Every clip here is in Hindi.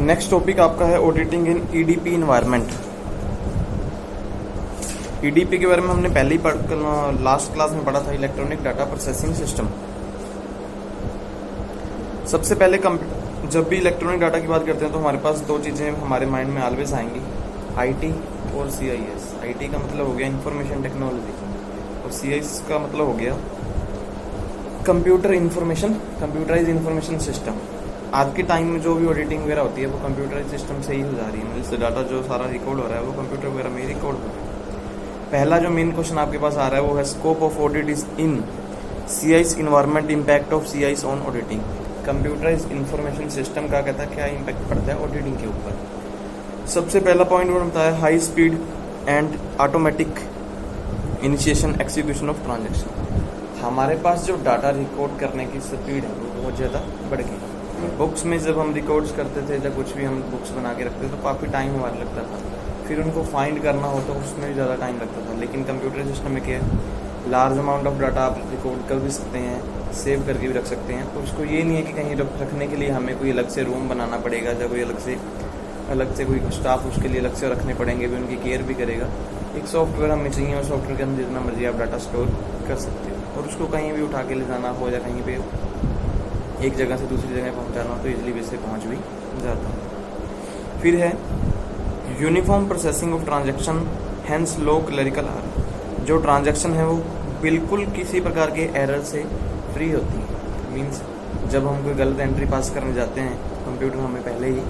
नेक्स्ट टॉपिक आपका है ऑडिटिंग इन ईडीपी इन्वायरमेंट। ईडीपी के बारे में हमने पहले ही लास्ट क्लास में पढ़ा था, इलेक्ट्रॉनिक डाटा प्रोसेसिंग सिस्टम। सबसे पहले जब भी इलेक्ट्रॉनिक डाटा की बात करते हैं तो हमारे पास दो चीज़ें हमारे माइंड में ऑलवेज आएंगी, आईटी और सीआईएस। आईटी का मतलब हो गया इंफॉर्मेशन टेक्नोलॉजी और सीआईएस का मतलब हो गया कंप्यूटराइज इंफॉर्मेशन सिस्टम। आज के टाइम में जो भी ऑडिटिंग वगैरह होती है वो कंप्यूटराइज सिस्टम से ही हो जा रही है, मतलब डाटा जो सारा रिकॉर्ड हो रहा है वो कंप्यूटर वगैरह में ही रिकॉर्ड हो रहा है। पहला जो मेन क्वेश्चन आपके पास आ रहा है वो है scope of audit is in CIS environment, impact of CIS on auditing. Computerise information system का कहता है क्या इम्पैक्ट पड़ता है ऑडिटिंग के ऊपर। सबसे पहला पॉइंट उन्होंने बताया high speed and automatic initiation execution of transaction. हमारे पास जो डाटा रिकॉर्ड करने की स्पीड है वो बहुत ज़्यादा बढ़ गई। बुक्स में जब हम रिकॉर्ड्स करते थे या कुछ भी हम बुक्स बना के रखते थे तो काफ़ी टाइम हमारा लगता था, फिर उनको फाइंड करना हो तो उसमें भी ज़्यादा टाइम लगता था। लेकिन कंप्यूटर सिस्टम में क्या है, लार्ज अमाउंट ऑफ डाटा आप रिकॉर्ड कर भी सकते हैं, सेव करके भी रख सकते हैं। तो उसको ये नहीं है कि कहीं रखने के लिए हमें कोई अलग से रूम बनाना पड़ेगा या कोई अलग से कोई स्टाफ उसके लिए अलग से रखने पड़ेंगे, भी उनकी केयर भी करेगा। एक सॉफ्टवेयर हमें चाहिए और सॉफ्टवेयर के अंदर जितना मर्जी आप डाटा स्टोर कर सकते हो और उसको कहीं भी उठा के ले जाना हो या कहीं पे एक जगह से दूसरी जगह पहुंचाना हो तो इजीली बेस से पहुंच भी जाता है। फिर है uniform processing of transaction hence low clerical error. जो ट्रांजैक्शन है वो बिल्कुल किसी प्रकार के एरर से फ्री होती है। मीन्स जब हम कोई गलत एंट्री पास करने जाते हैं कंप्यूटर हमें पहले ही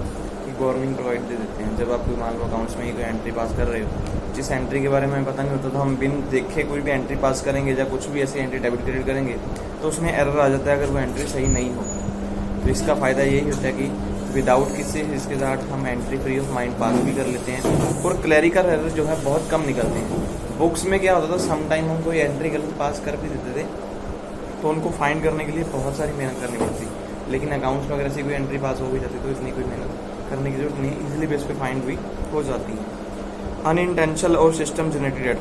वार्निंग प्रोवाइड दे देते हैं। जब आप कोई मान लो अकाउंट्स में ही कोई एंट्री पास कर रहे हो, जिस एंट्री के बारे में हमें पता नहीं होता तो हम बिन देखे कोई भी एंट्री पास करेंगे या कुछ भी ऐसी एंट्री डेबिट क्रेडिट करेंगे तो उसमें एरर आ जाता है अगर वो एंट्री सही नहीं हो। तो इसका फ़ायदा यही होता है कि विदाउट किसी इसके साथ हम एंट्री फ्री ऑफ माइंड पास भी कर लेते हैं और क्लैरिकल एरर जो है बहुत कम निकलते हैं। बुक्स में क्या होता था, सम टाइम हम कोई एंट्री गलत पास कर भी देते थे तो उनको फाइंड करने के लिए बहुत सारी मेहनत करनी पड़ती, लेकिन अकाउंट्स में अगर ऐसी कोई एंट्री पास हो भी जाती तो इतनी कोई मेहनत करने की जरूरत नहीं, इजीली बेस पे फाइंड भी हो जाती है। अनइंटेंशनल और सिस्टम जनरेटेड एरर,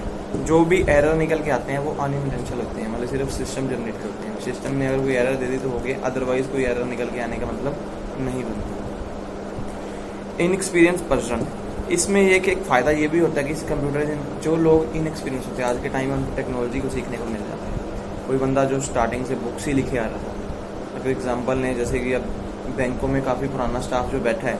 जो भी एरर निकल के आते हैं वो अनइंटेंशनल होते हैं, मतलब सिर्फ सिस्टम जनरेटेड होते हैं। सिस्टम ने अगर कोई एरर दे दी तो हो गया, अदरवाइज कोई एरर निकल के आने का मतलब नहीं बनता। इनएक्सपीरियंस पर्सन, इसमें एक फ़ायदा ये भी होता है कि इस कंप्यूटर जो लोग इनएक्सपीरियंस होते हैं आज के टाइम में उनको टेक्नोलॉजी को सीखने को मिल जाता है। कोई बंदा जो स्टार्टिंग से बुक्स ही लिखे आ रहा था, अगर एग्जाम्पल ने जैसे कि अब बैंकों में काफ़ी पुराना स्टाफ जो बैठा है,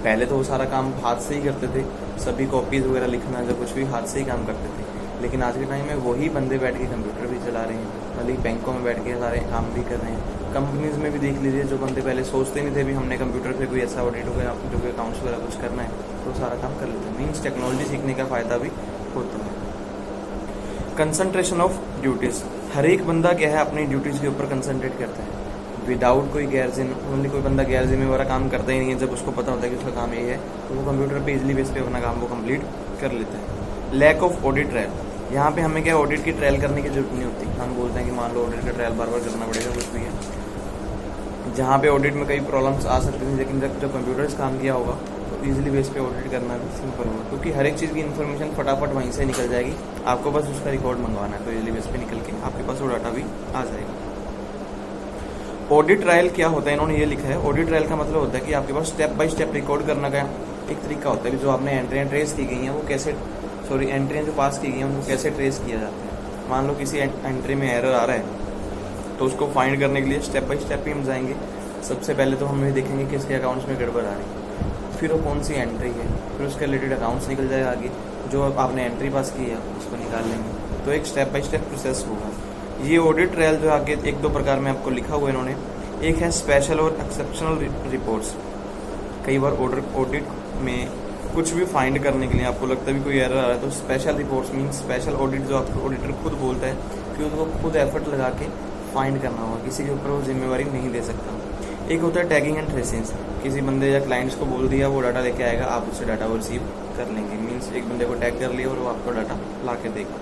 पहले तो वो सारा काम हाथ से ही करते थे, सभी कॉपीज़ वगैरह लिखना जो कुछ भी हाथ से ही काम करते थे। लेकिन आज के टाइम में वही बंदे बैठ के कंप्यूटर भी चला रहे हैं, मतलब बैंकों में बैठ के सारे काम भी कर रहे हैं। कंपनीज में भी देख लीजिए, जो बंदे पहले सोचते नहीं थे भी हमने कंप्यूटर पे कोई ऐसा ऑडिट वगैरह जो कोई अकाउंट्स वगैरह कुछ करना है तो सारा काम कर लेते हैं। मीन्स टेक्नोलॉजी सीखने का फ़ायदा भी होता है। कंसंट्रेशन ऑफ ड्यूटीज़, हर एक बंदा क्या है अपनी ड्यूटीज़ के ऊपर कंसंट्रेट करता है विदाउट कोई कोई बंदा गैर जिम्मेवार काम करता ही नहीं है। जब उसको पता होता है कि उसका काम ये है तो वो कंप्यूटर पे इजीली बेस पे अपना काम वो कंप्लीट कर लेता है। लैक ऑफ ऑडिट ट्रायल, यहाँ पे हमें क्या ऑडिट की ट्रायल करने की जरूरत नहीं होती। हम बोलते हैं कि मान लो ऑडिट का ट्रायल बार बार करना पड़ेगा, कुछ भी है जहाँ पे ऑडिट में कई प्रॉब्लम्स आ सकती थी, लेकिन जब कंप्यूटर्स काम किया होगा तो ईजिली बेस पे ऑडिट करना भी सिंपल होगा, क्योंकि हर एक चीज़ की इन्फॉर्मेशन फटाफट वहीं से निकल जाएगी। आपको बस उसका रिकॉर्ड मंगवाना है तो ईजिली बेस पे निकल के आपके पास वो डाटा भी आ जाएगा। ऑडिट ट्रायल क्या होता है, इन्होंने ये लिखा है, ऑडिट ट्रायल का मतलब होता है कि आपके पास स्टेप बाय स्टेप रिकॉर्ड करने का एक तरीका होता है कि जो आपने एंट्रियाँ ट्रेस की गई हैं वो कैसे एंट्रियाँ जो पास की गई हैं उनको कैसे ट्रेस किया जाता है। मान लो किसी एंट्री में एरर आ रहा है तो उसको फाइंड करने के लिए स्टेप बाय स्टेप ही हम जाएंगे। सबसे पहले तो हम ये देखेंगे कि इसके अकाउंट्स में गड़बड़ आ रही है, फिर वो कौन सी एंट्री है, फिर उसके रिलेटेड अकाउंट्स निकल जाएगा आगे, जो आपने एंट्री पास की है उसको निकाल लेंगे। तो एक स्टेप बाय स्टेप प्रोसेस होगा। ये ऑडिट ट्रायल जो आगे एक दो प्रकार में आपको लिखा हुआ है इन्होंने, एक है स्पेशल और एक्सेप्शनल रिपोर्ट्स। कई बार ऑडिट में कुछ भी फाइंड करने के लिए आपको लगता है भी कोई एरर आ रहा है तो special reports means special audit जो आपको ऑडिटर खुद बोलता है कि उसको खुद एफर्ट लगा के फाइंड करना होगा, किसी के ऊपर वो जिम्मेवारी नहीं दे सकता। एक होता है टैगिंग एंड ट्रेसिंग, किसी बंदे या क्लाइंट्स को बोल दिया वो डाटा लेके आएगा, आप उससे डाटा वो रिसीव कर लेंगे। मीन्स एक बंदे को टैग कर लिया और वो आपको डाटा ला के देगा।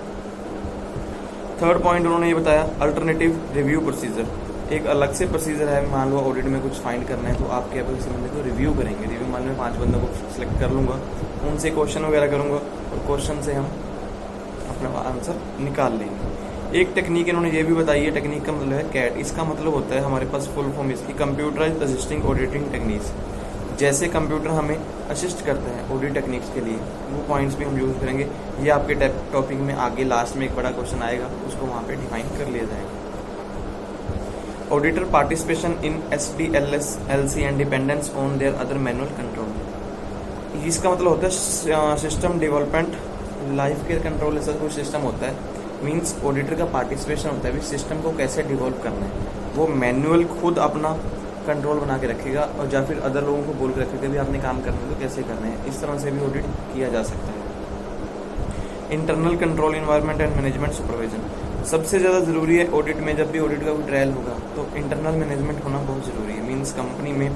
थर्ड पॉइंट उन्होंने ये बताया अल्टरनेटिव रिव्यू प्रोसीजर, एक अलग से प्रोसीजर है। मान लो ऑडिट में कुछ फाइंड करना है तो आप क्या किसी बंदे को रिव्यू करेंगे। रिव्यू मान लो 5 बंदों को सिलेक्ट कर लूँगा, उनसे क्वेश्चन वगैरह करूँगा और क्वेश्चन से हम अपना आंसर निकाल लेंगे। एक टेक्निक इन्होंने ये भी बताई है, टेक्निक का मतलब है कैट। इसका मतलब होता है हमारे पास फुल फॉर्म इसकी कंप्यूटराइज्ड असिस्टिंग ऑडिटिंग टेक्निक्स। जैसे कंप्यूटर हमें असिस्ट करते हैं ऑडिट टेक्निक्स के लिए, वो पॉइंट्स भी हम यूज़ करेंगे। ये आपके टॉपिक में आगे लास्ट में एक बड़ा क्वेश्चन आएगा, उसको वहाँ पे डिफाइन कर लिया जाएगा। Auditor participation in SDLS LC and dependence on their other manual control. इसका मतलब होता है system development, life care control, ऐसा कोई सिस्टम होता है। मीन्स ऑडिटर का पार्टिसिपेशन होता है भी सिस्टम को कैसे डेवलप करना है। वो मैनुअल खुद अपना कंट्रोल बना के रखेगा और या फिर अदर लोगों को बोल के रखेगा भी आपने काम करना है तो कैसे करना है। इस तरह से भी ऑडिट किया जा सकता है। Internal control, environment and management supervision सबसे ज़्यादा ज़रूरी है ऑडिट में। जब भी ऑडिट का कोई ट्रायल होगा तो इंटरनल मैनेजमेंट होना बहुत ज़रूरी है। मीन्स कंपनी में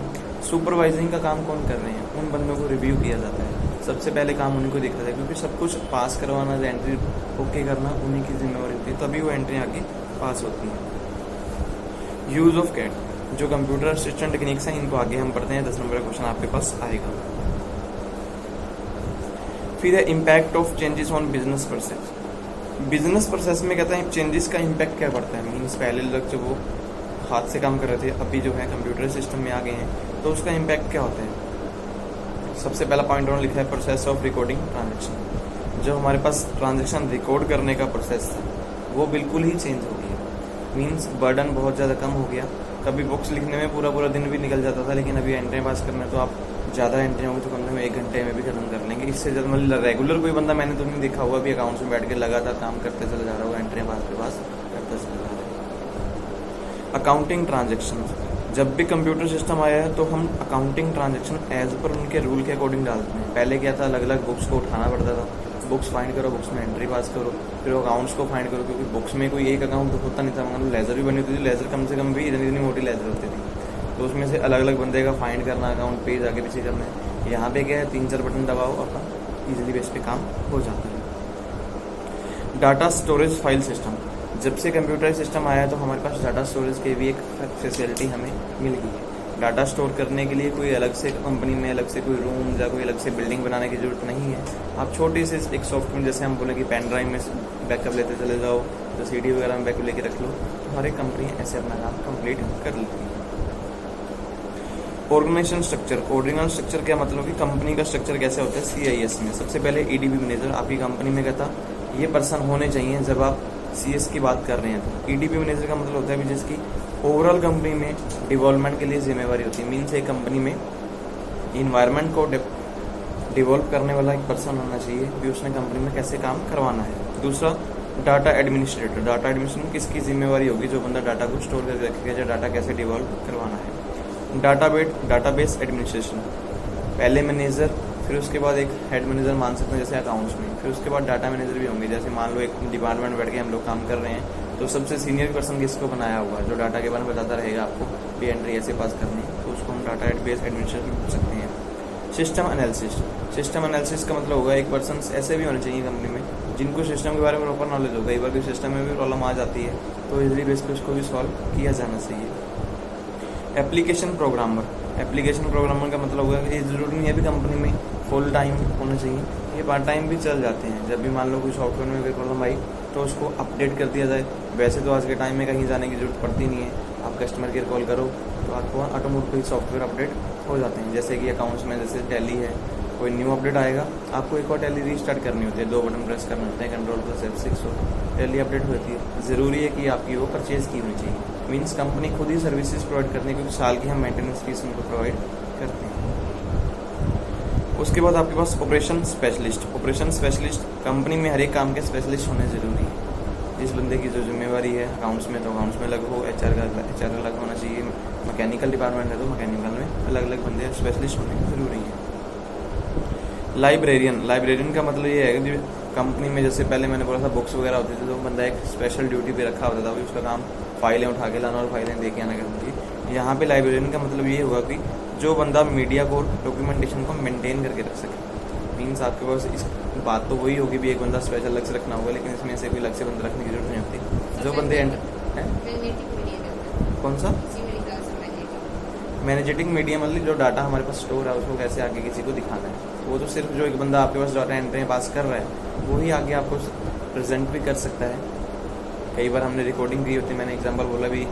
सुपरवाइजिंग का काम कौन कर रहे हैं, उन बंदों को रिव्यू किया जाता है। सबसे पहले काम उन्हीं को देखा जाता है, क्योंकि सब कुछ पास करवाना, एंट्री ओके करना उन्हीं की जिम्मेवारी होती है, तभी वो एंट्री आगे पास होती है। यूज़ ऑफ कैट, जो कंप्यूटर असिस्टेंट टेक्निक्स हैं, इनको आगे हम पढ़ते हैं। 10 नंबर का क्वेश्चन आपके पास आएगा। फिर है impact of changes on business process. Business process में कहता है चेंजेस का इम्पैक्ट क्या पड़ता है। मीन्स पहले लोग जो वो हाथ से काम कर रहे थे, अभी जो है कंप्यूटर सिस्टम में आ गए हैं, तो उसका इम्पैक्ट क्या होता है। सबसे पहला पॉइंट उन्होंने लिखा है प्रोसेस ऑफ रिकॉर्डिंग ट्रांजेक्शन। जो हमारे पास ट्रांजेक्शन रिकॉर्ड करने का प्रोसेस था वो बिल्कुल ही चेंज हो गया। मीन्स बर्डन बहुत ज़्यादा कम हो गया। कभी बुक्स लिखने में पूरा पूरा दिन भी निकल जाता था, लेकिन अभी एंट्री पास करना है तो आप ज़्यादा एंट्री होंगे तो कम से कम 1 घंटे में भी खत्म कर लेंगे। इससे ज़्यादा मतलब रेगुलर कोई बंदा मैंने तो नहीं देखा हुआ भी अकाउंट्स में बैठ के लगातार काम करते चला जा रहा होगा, एंट्री पास के पास करते चला जा रहा है। अकाउंटिंग ट्रांजेक्शन, जब भी कंप्यूटर सिस्टम आया है तो हम अकाउंटिंग ट्रांजेक्शन एज पर उनके रूल के अकॉर्डिंग डालते हैं। पहले क्या था, अलग अलग बुक्स को उठाना पड़ता था, बुक्स फाइंड करो, बुक्स में एंट्री पास करो, फिर अकाउंट्स को फाइंड करो, क्योंकि बुक्स में कोई एक अकाउंट तो होता नहीं था, मतलब लेजर भी बनी होती थी। लेजर कम से कम भी इतनी मोटी लेजर होती थी, तो उसमें से अलग अलग बंदे का फाइंड करना, अकाउंट पेज आगे पीछे करना है। यहाँ पे क्या है, 3-4 बटन दबाओ, अपना इजीली बेस पे काम हो जाता है। डाटा स्टोरेज फाइल सिस्टम, जब से कंप्यूटर सिस्टम आया है तो हमारे पास डाटा स्टोरेज की भी एक फैसिलिटी हमें मिल गई है। डाटा स्टोर करने के लिए कोई अलग से कंपनी में अलग से कोई रूम या कोई अलग से बिल्डिंग बनाने की जरूरत नहीं है। आप छोटे से एक सॉफ्टवेयर, जैसे हम बोले कि पेन ड्राइव में बैकअप लेते चले जाओ, तो CD वगैरह में बैकअप लेके रख लो, तो हर एक कंपनी ऐसे अपना काम कंप्लीट कर लेती है। ऑर्गेनाइजेशन स्ट्रक्चर, ऑर्गेनाइजेशन स्ट्रक्चर क्या मतलब कि कंपनी का स्ट्रक्चर कैसे होता है। CIS में सबसे पहले EDB मैनेजर आपकी कंपनी में कहता ये पर्सन होने चाहिए। जब आप CS की बात कर रहे हैं तो EDB मैनेजर का मतलब होता है जिसकी ओवरऑल कंपनी में डेवलपमेंट के लिए जिम्मेवारी होती है। मीन्स एक कंपनी में इन्वायरमेंट को डेवलप करने वाला एक पर्सन होना चाहिए कि उसने कंपनी में कैसे काम करवाना है। दूसरा डाटा एडमिनिस्ट्रेटर, डाटा एडमिनिस्ट्रेशन किसकी जिम्मेवारी होगी, जो बंदा डाटा को स्टोर करके रखेगा, जो डाटा कैसे डेवलप करवाना है। डाटाबेस एडमिनिस्ट्रेशन, पहले मैनेजर, फिर उसके बाद एक हेड मैनेजर मान सकते हैं जैसे अकाउंट्स में, फिर उसके बाद डाटा मैनेजर भी होंगे। जैसे मान लो एक डिपार्टमेंट में बैठ के हम लोग काम कर रहे हैं, तो सबसे सीनियर पर्सन किसको बनाया हुआ है, जो डाटा के बारे में बताता रहेगा आपको भी एंट्री ऐसे पास करनी है, तो उसको हम डाटा बेस एडमिनिस्ट्रेशन पूछ सकते हैं। सिस्टम एनालिसिस, सिस्टम एनालिसिस का मतलब होगा एक पर्सन ऐसे भी होने चाहिए कंपनी में जिनको सिस्टम के बारे में प्रॉपर नॉलेज होगा। कई बार कोई सिस्टम में भी प्रॉब्लम आ जाती है तो इजीली बेस पे उसको भी सॉल्व किया जाना चाहिए। एप्लीकेशन प्रोग्रामर, एप्लीकेशन प्रोग्रामर का मतलब होगा कि जरूरी नहीं है भी कंपनी में फुल टाइम होना चाहिए, ये पार्ट टाइम भी चल जाते हैं। जब भी मान लो कोई सॉफ्टवेयर में कोई प्रॉब्लम आई तो उसको अपडेट कर दिया जाए। वैसे तो आज के टाइम में कहीं जाने की जरूरत पड़ती नहीं है, आप कस्टमर केयर कॉल करो तो आपको ऑटोमेटिकली सॉफ्टवेयर अपडेट हो जाते हैं। जैसे कि अकाउंट्स में जैसे टैली है, कोई न्यू अपडेट आएगा, आपको एक और टैली रीस्टार्ट करनी होती है, 2 बटन प्रेस करने होते हैं, Ctrl+F6 हो टैली अपडेट होती है। ज़रूरी है कि आपकी वो परचेज़ की होनी चाहिए। मीन्स कंपनी खुद ही सर्विसेज प्रोवाइड करती है, क्योंकि साल की हम मेंटेनेंस फीस उनको प्रोवाइड करते हैं। उसके बाद आपके पास operation specialist, operation specialist company में हर एक काम के स्पेशलिस्ट होने ज़रूरी है। जिस बंदे की जो जिम्मेवारी है अकाउंट्स में तो अकाउंट्स में अलग हो, HR का अलग होना चाहिए, मैकेनिकल डिपार्टमेंट है तो मैकेनिकल में अलग अलग बंदे स्पेशलिस्ट होने ज़रूरी है। लाइब्रेरियन, लाइब्रेरियन का मतलब ये है कि कंपनी में जैसे पहले मैंने बोला था बुक्स वगैरह होती थी, तो बंदा एक स्पेशल ड्यूटी पे रखा होता था, कि उसका काम फाइलें उठा के लाना और फाइलें दे के आना करती थी। यहाँ पे लाइब्रेरियन का मतलब ये होगा कि जो बंदा मीडिया को डॉक्यूमेंटेशन को मेंटेन करके रख सके। मीन्स आपके पास इस बात तो वही होगी भी एक बंदा स्पेशल अलग से रखना होगा, लेकिन इसमें से कोई अलग से बंदा रखने की जरूरत नहीं होती। जो बंदे कौन सा मैनेजेटिंग मीडिया, मतलब जो डाटा हमारे पास स्टोर है उसको कैसे आगे किसी को दिखाना है, वो तो सिर्फ जो एक बंदा आपके पास डाटा एंट्री पास कर रहा है वो ही आगे आपको प्रेजेंट भी कर सकता है। कई बार हमने रिकॉर्डिंग की होती है, मैंने एग्जांपल बोला भी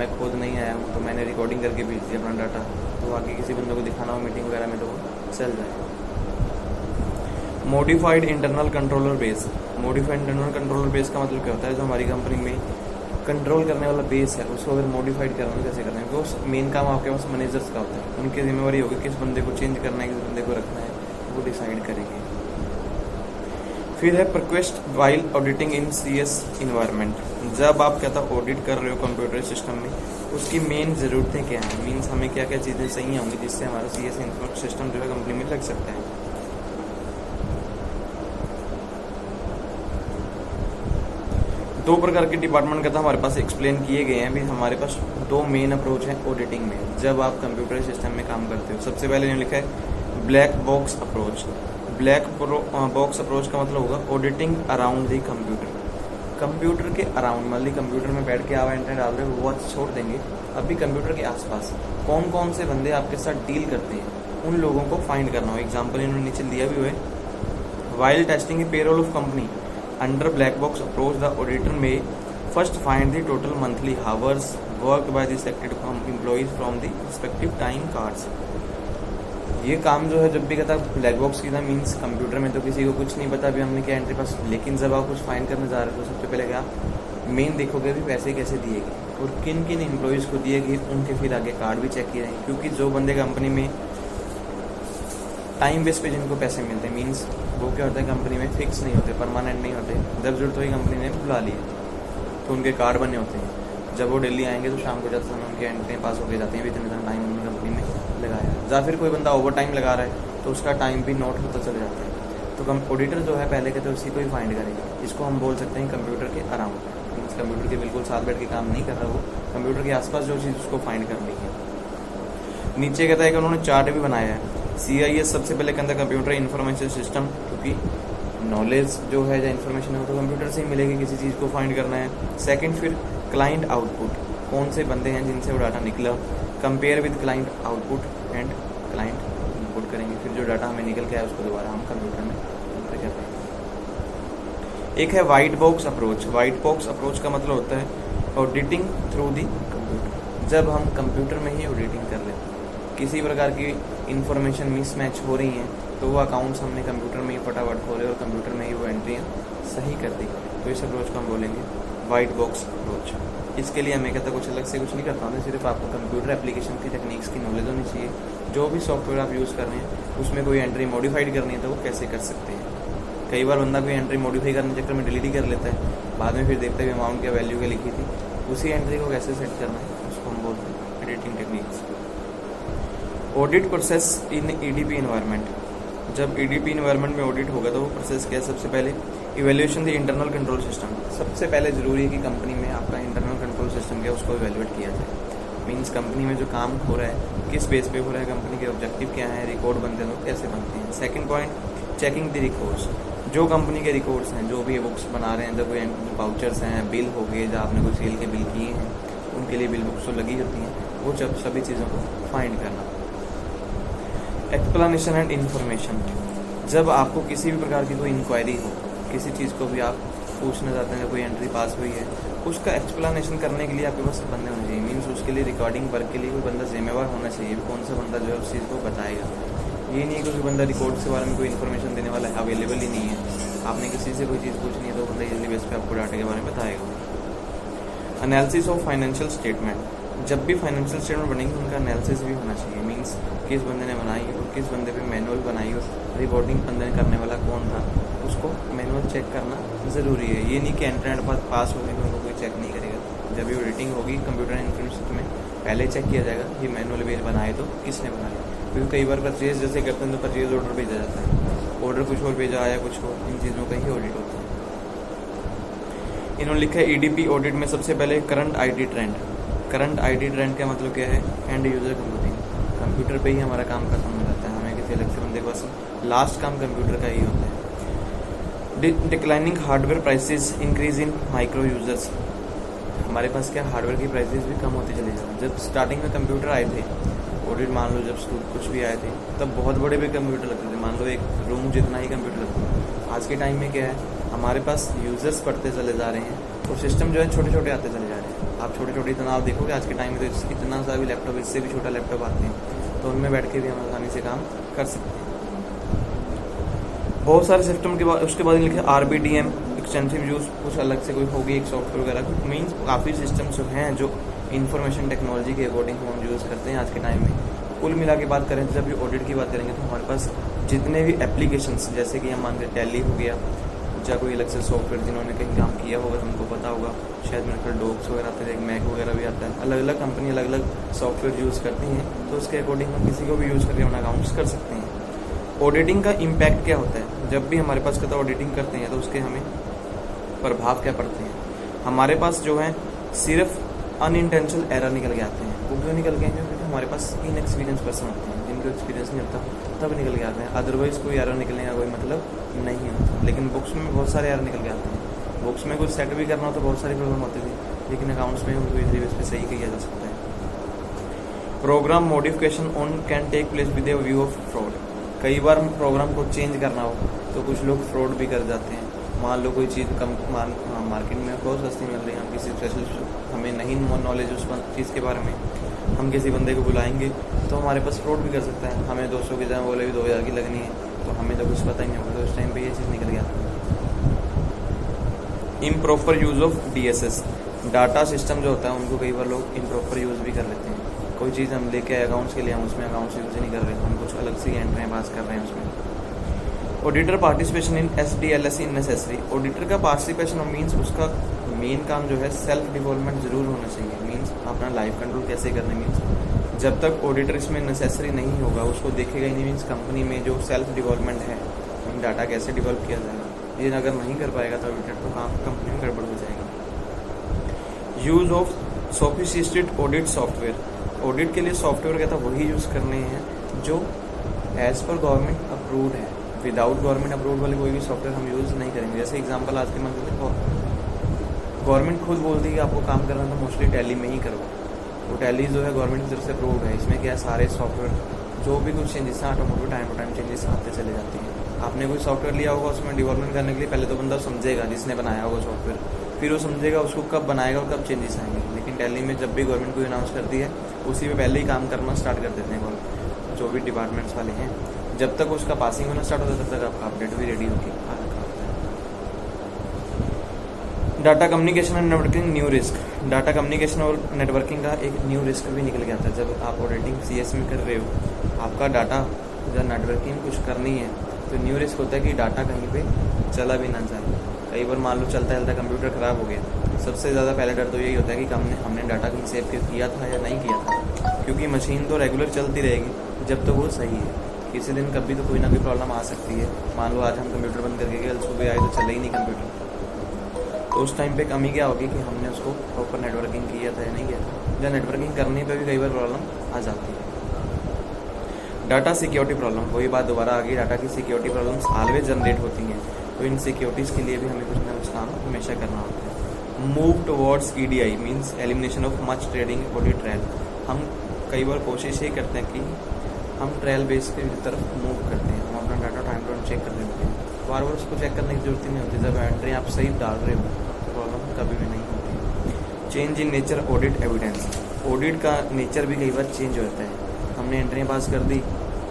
मैं खुद नहीं आया हूँ तो मैंने रिकॉर्डिंग करके भेज दिया अपना डाटा, तो आगे किसी बंदे को दिखाना हो मीटिंग वगैरह में तो वो चल जाएगा। Modified internal controller base. Modified internal controller base का मतलब क्या होता है, जो हमारी कंपनी में कंट्रोल करने वाला बेस है उसको अगर मॉडिफाइड करना है कैसे करना है, वो मेन काम आपके पास मैनेजर्स का होता है। उनकी जिम्मेवारी होगी किस बंदे को चेंज करना है, किस बंदे को रखना है, वो डिसाइड करेंगे। फिर है रिक्वेस्ट वाइल ऑडिटिंग इन CS इन्वायरमेंट। जब आप कहता ऑडिट कर रहे हो कंप्यूटर सिस्टम में, उसकी मेन ज़रूरतें क्या हैं, मीन्स हमें क्या क्या चीज़ें चाहिए होंगी जिससे हमारा CS सिस्टम जो है कंपनी में लग सकता है। दो प्रकार के डिपार्टमेंट का था हमारे पास एक्सप्लेन किए गए हैं। भी हमारे पास दो मेन अप्रोच है ऑडिटिंग में जब आप कंप्यूटर सिस्टम में काम करते हो। सबसे पहले लिखा है black box approach. Black box approach का मतलब होगा auditing around the computer. Computer के अराउंड, मान ली कंप्यूटर में बैठ के आप एंटर डाल रहे हो, वो छोड़ देंगे, अभी कंप्यूटर के आसपास कौन कौन से बंदे आपके साथ डील करते हैं उन लोगों को फाइंड करना हो। एग्जाम्पल इन्होंने नीचे दिया भी हुआ है। While testing the payroll of company under black box approach, the auditor may first find the total monthly hours worked by the selected employees from the respective time cards। ये काम जो है जब भी कहता ब्लैक बॉक्स की था, मीन्स कंप्यूटर में तो किसी को कुछ नहीं पता अभी हमने क्या एंट्री पास, लेकिन जब आप कुछ फाइंड करने जा रहे हो तो सबसे पहले क्या मेन देखोगे अभी पैसे कैसे दिए गए और किन किन एम्प्लॉयज़ को दिए गए, उनके फिर आगे कार्ड भी चेक किए जाएंगे। क्योंकि जो बंदे कंपनी में टाइम बेस पे जिनको पैसे मिलते हैं, मीन्स वो क्या होता है कंपनी में फिक्स नहीं होते, परमानेंट नहीं होते, जब जरूरत हुई कंपनी ने बुला लिए तो उनके कार्ड बने होते हैं। जब वो दिल्ली आएंगे तो शाम को जाते समय उनके एंट्री पास होके जाते हैं, इतना टाइम उन्होंने कंपनी में लगाया। या फिर कोई बंदा ओवर टाइम लगा रहा है तो उसका टाइम भी नोट होता चल जाता है। तो ऑडिटर जो है पहले कहते हैं उसी को ही फाइंड करेगा। इसको हम बोल सकते हैं कंप्यूटर के अराउंड, मीन्स कंप्यूटर के बिल्कुल साथ बैठ के काम नहीं कर रहा, वो कंप्यूटर के आसपास जो चीज़ उसको फाइंड करनी है। नीचे कहता है कि उन्होंने चार्ट भी बनाया है। CIS सबसे पहले कहता है कंप्यूटर इंफॉर्मेशन सिस्टम, क्योंकि नॉलेज जो है या इन्फॉर्मेशन है वो तो कंप्यूटर से ही मिलेगी, किसी चीज़ को फाइंड करना है। सेकंड फिर क्लाइंट आउटपुट, कौन से बंदे हैं जिनसे वो डाटा निकला, compare with client output and client input करेंगे, फिर जो डाटा हमें निकल के आया उसको दोबारा हम कंप्यूटर में एंटर कर पाएंगे। एक है white box approach. White box approach का मतलब होता है ऑडिटिंग थ्रू दी कंप्यूटर। जब हम कंप्यूटर में ही ऑडिटिंग कर लेते हैं, किसी प्रकार की इन्फॉर्मेशन मिसमैच हो रही हैं तो वो अकाउंट्स हमने कंप्यूटर में ही फटाफट खोले और कंप्यूटर में ही वो एंट्रियाँ सही कर दी, तो इस अप्रोच को हम बोलेंगे वाइट बॉक्स अप्रोच। इसके लिए हमें कहता कुछ अलग से कुछ नहीं करता हमें, सिर्फ आपको कंप्यूटर एप्लीकेशन की टेक्निक्स की नॉलेज होनी चाहिए। जो भी सॉफ्टवेयर आप यूज़ कर रहे हैं उसमें कोई एंट्री मॉडिफाइड करनी है तो वो कैसे कर सकते हैं। कई बार बंदा कोई एंट्री मॉडिफाई करने के चक्कर में डिलीट ही कर लेता है, बाद में फिर देखते हैं अमाउंट क्या वैल्यू क्या लिखी थी, उसी एंट्री को कैसे सेट करना है उसको हम बोलते हैं editing techniques. Audit process in EDP environment. जब EDP इन्वायरमेंट में ऑडिट होगा तो वो प्रोसेस क्या है, सबसे पहले evaluation the internal control system. सबसे पहले जरूरी है कि कंपनी में आपका इंटरनल कंट्रोल सिस्टम क्या है उसको इवेल्यूएट किया जाए। मीन्स कंपनी में जो काम हो रहा है किस बेस पे हो रहा है, कंपनी के ऑब्जेक्टिव क्या है, रिकॉर्ड बनते हैं तो कैसे बनते हैं। Second point checking the records. जो कंपनी के रिकॉर्ड्स हैं, जो भी बुक्स बना रहे हैं, जब कोई वाउचर्स हैं, बिल हो गए, जब आपने कोई सेल के बिल किए हैं उनके लिए बिल बुक्स तो लगी होती हैं, वो जब सभी चीज़ों को फाइंड करना। Explanation and information. जब आपको किसी भी प्रकार की कोई इंक्वायरी हो, किसी चीज़ को भी आप पूछना चाहते हैं, कोई एंट्री पास हुई है, उसका एक्सप्लेनेशन करने के लिए आपके पास बंदे होने चाहिए। मीन्स उसके लिए रिकॉर्डिंग वर्क के लिए कोई बंदा जिम्मेवार होना चाहिए, कौन सा बंदा जो है उस चीज़ को बताएगा। ये नहीं है कि कोई बंदा रिकॉर्ड के बारे में कोई इन्फॉर्मेशन देने वाला है अवेलेबल ही नहीं है, आपने किसी से कोई चीज़ पूछनी है तो बंदा इजीली बेस पे आपको डाटा के बारे में बताएगा। Analysis of financial statement. जब भी फाइनेंशियल स्टेटमेंट बनेंगे उनका एनालिसिस भी होना चाहिए। मीन्स किस बंदे ने बनाई और किस बंदे पे मैनुअल बनाई और रिपोर्टिंग बंदे ने करने वाला कौन था, उसको मैनुअल चेक करना ज़रूरी है। ये नहीं कि एंट्रेंट पास हो गई तो उनको कोई चेक नहीं करेगा। जब भी ऑडिटिंग होगी कंप्यूटर इन्फॉर्मेशन में पहले चेक किया जाएगा कि मैनुअल बेस बनाए तो किसने बनाया। क्योंकि कई बार परचेज जैसे करते हैं तो परचेज ऑर्डर भेजा जाता है, ऑर्डर कुछ और भेजा आया कुछ और, इन चीज़ों का ही ऑडिट होता है। इन्होंने लिखा है EDP ऑडिट में सबसे पहले current IT trend. Current IT trend का मतलब क्या है, एंड यूजर कंप्यूटिंग। कंप्यूटर पे ही हमारा काम खत्म हो जाता है, हमें किसी अलग से बंदे के पास लास्ट काम कंप्यूटर का ही होता है। Declining hardware prices, increase in micro users. हमारे पास क्या हार्डवेयर की प्राइसेस भी कम होती चली जा रही है। जब स्टार्टिंग में कंप्यूटर आए थे ऑडिट, मान लो जब कुछ भी आए थे तब बहुत बड़े भी कंप्यूटर लगते थे, मान लो एक रूम जितना ही कंप्यूटर लगता है। आज के टाइम में क्या है, हमारे पास यूजर्स बढ़ते चले जा रहे हैं और सिस्टम जो है छोटे छोटे आते चले जा रहे हैं। आप छोटे छोटे तनाव देखोगे आज के टाइम में, तो इतना सा भी लैपटॉप, इससे भी छोटा लैपटॉप आते हैं, तो उनमें बैठ के भी हम आसानी से काम कर सकते हैं। बहुत सारे सिस्टम के बाद उसके बाद लिखे RBDM एक्सटेंसिव यूज़, कुछ अलग से कोई होगी एक सॉफ्टवेयर वगैरह, मीन्स काफ़ी सिस्टम्स जो हैं जो इंफॉर्मेशन टेक्नोलॉजी के अकॉर्डिंग हम यूज़ करते हैं आज के टाइम में। कुल मिला के बात करें तो जब भी ऑडिट की बात करेंगे तो हमारे पास जितने भी एप्लीकेशंस, जैसे कि हम मानते टैली हो गया या कोई अलग से सॉफ्टवेयर जिन्होंने कहीं काम किया होगा हमको पता होगा, शायद मेरे ख्याल डॉक्स वगैरह आते हैं, मैक वगैरह भी आता है, अलग अलग कंपनी अलग अलग सॉफ्टवेयर यूज़ करती हैं, तो उसके अकॉर्डिंग हम किसी को भी यूज़ करके अपना अकाउंट्स कर सकते हैं। ऑडिटिंग का इम्पैक्ट क्या होता है, जब भी हमारे पास कहता ऑडिटिंग करते हैं तो उसके हमें प्रभाव क्या पड़ते हैं। हमारे पास जो है सिर्फ अनइंटेंशनल एरर निकल के आते हैं। वो क्यों निकल के आएंगे, क्योंकि हमारे पास इनएक्सपीरियंस पर्सन होते हैं, जिनको एक्सपीरियंस नहीं होता तब निकल के आते हैं, अदरवाइज कोई एरर निकलने का कोई मतलब नहीं होता। लेकिन बुक्स में बहुत सारे एरर निकल के आते हैं, बुक्स में कुछ सेट भी करना हो तो बहुत सारी प्रॉब्लम होती थी, लेकिन अकाउंट्स में उनको इजीली बेस पे सही किया जा सकता है। Program modification on can take place with a view of fraud. कई बार प्रोग्राम को चेंज करना हो तो कुछ लोग फ्रॉड भी कर जाते हैं। मान लो कोई चीज़ कम मार्केट में बहुत सस्ती मिल रही है, हम किसी स्पेशलिस्ट, हमें नहीं नॉलेज उस चीज़ के बारे में, हम किसी बंदे को बुलाएंगे तो हमारे पास फ्रॉड भी कर सकता है। हमें 200 की जगह बोले भी 2000 की लगनी है, तो हमें तो कुछ पता ही नहीं होगा, तो उस टाइम पे ये चीज़ निकल गया। Improper use of DSS, data system जो होता है उनको कई बार लोग इम्प्रॉपर यूज़ भी कर लेते हैं। कोई चीज़ हम लेके आए अकाउंट्स के लिए, हम उसमें अकाउंट्स यूज़ ही नहीं कर रहे, हम कुछ अलग से एंट्रियाँ पास कर रहे हैं उसमें। Auditor participation in SDLC necessary. Auditor का पार्टिसिपेशन मीन्स उसका मेन काम जो है सेल्फ डेवलपमेंट जरूर होना चाहिए, मीन्स अपना लाइफ कंट्रोल कैसे करना, मीन्स जब तक ऑडिटर इसमें नेसेसरी नहीं होगा उसको देखेगा ही नहीं, मीन्स कंपनी में जो सेल्फ डेवलपमेंट है, डाटा कैसे डेवलप किया जाएगा, ये अगर नहीं कर पाएगा तो ऑडिटर तो काम कंपनी में गड़बड़ हो जाएगी। Use of sophisticated audit software. Audit के लिए सॉफ्टवेयर कहता है वही यूज़ करने हैं जो एज पर गवर्नमेंट अप्रूव्ड है। विदाउट गवर्नमेंट अप्रूव्ड वाले कोई भी सॉफ्टवेयर हम यूज़ नहीं करेंगे। जैसे एग्जांपल आज के मंथ में गवर्नमेंट खुद बोलती है कि आपको काम करना तो मोस्टली टैली में ही करो, वो टैली जो है गवर्नमेंट की तरफ से अप्रूव्ड है। इसमें क्या है, सारे सॉफ्टवेयर जो भी कुछ चेंजेस हैं automatic time to time changes आते चले जाते हैं। आपने कोई सॉफ्टवेयर लिया होगा, उसमें डेवलपमेंट करने के लिए पहले तो बंदा समझेगा जिसने बनाया होगा सॉफ्टवेयर, फिर वो समझेगा उसको कब बनाएगा और कब चेंजेस आएंगे। लेकिन टैली में जब भी गवर्नमेंट को अनाउंस करती है उसी में पहले ही काम करना स्टार्ट कर देते हैं जो भी डिपार्टमेंट्स वाले हैं। जब तक उसका पासिंग होना स्टार्ट होता है तब तक आपका अपडेट भी रेडी होकर आ रखा होता है। Data communication and networking new risk. Data communication और नेटवर्किंग का एक न्यू रिस्क भी निकल के आता है। जब आप ऑडिटिंग CS में कर रहे हो, आपका डाटा या नेटवर्किंग कुछ करनी है तो न्यू रिस्क होता है कि डाटा कहीं पे चला भी ना जाए। कई बार मान लो चलता चलता कंप्यूटर ख़राब हो गया, सबसे ज़्यादा पहले डर तो यही होता है कि हमने डाटा कहीं सेव किया था या नहीं किया था, क्योंकि मशीन तो रेगुलर चलती रहेगी जब तो वो सही है। किसी दिन कभी तो कोई ना कोई प्रॉब्लम आ सकती है। मान लो आज हम कंप्यूटर बंद करके कल सुबह आए तो चले ही नहीं कंप्यूटर, तो उस टाइम पे कमी क्या होगी कि हमने उसको प्रॉपर नेटवर्किंग किया था या नहीं किया था, या नेटवर्किंग करने पे भी कई बार प्रॉब्लम आ जाती है। डाटा सिक्योरिटी प्रॉब्लम, वही बात दोबारा आ गई, डाटा की सिक्योरिटी प्रॉब्लम्स ऑलवेज जनरेट होती हैं, तो इन सिक्योरिटीज़ के लिए भी हमें कुछ ना कुछ काम हमेशा करना होता है। Move towards EDI means elimination of much trading audit trial. हम कई बार कोशिश ये करते हैं कि हम ट्रायल बेस की तरफ मूव करते हैं, हम अपना data time to time check कर देते हैं, बार बार उसको चेक करने की जरूरत ही नहीं होती। जब एंट्री आप सही डाल रहे हो तो प्रॉब्लम कभी भी नहीं होती। Change in nature audit evidence. Audit का नेचर भी कई बार चेंज हो जाता है। हमने एंट्री पास कर दी,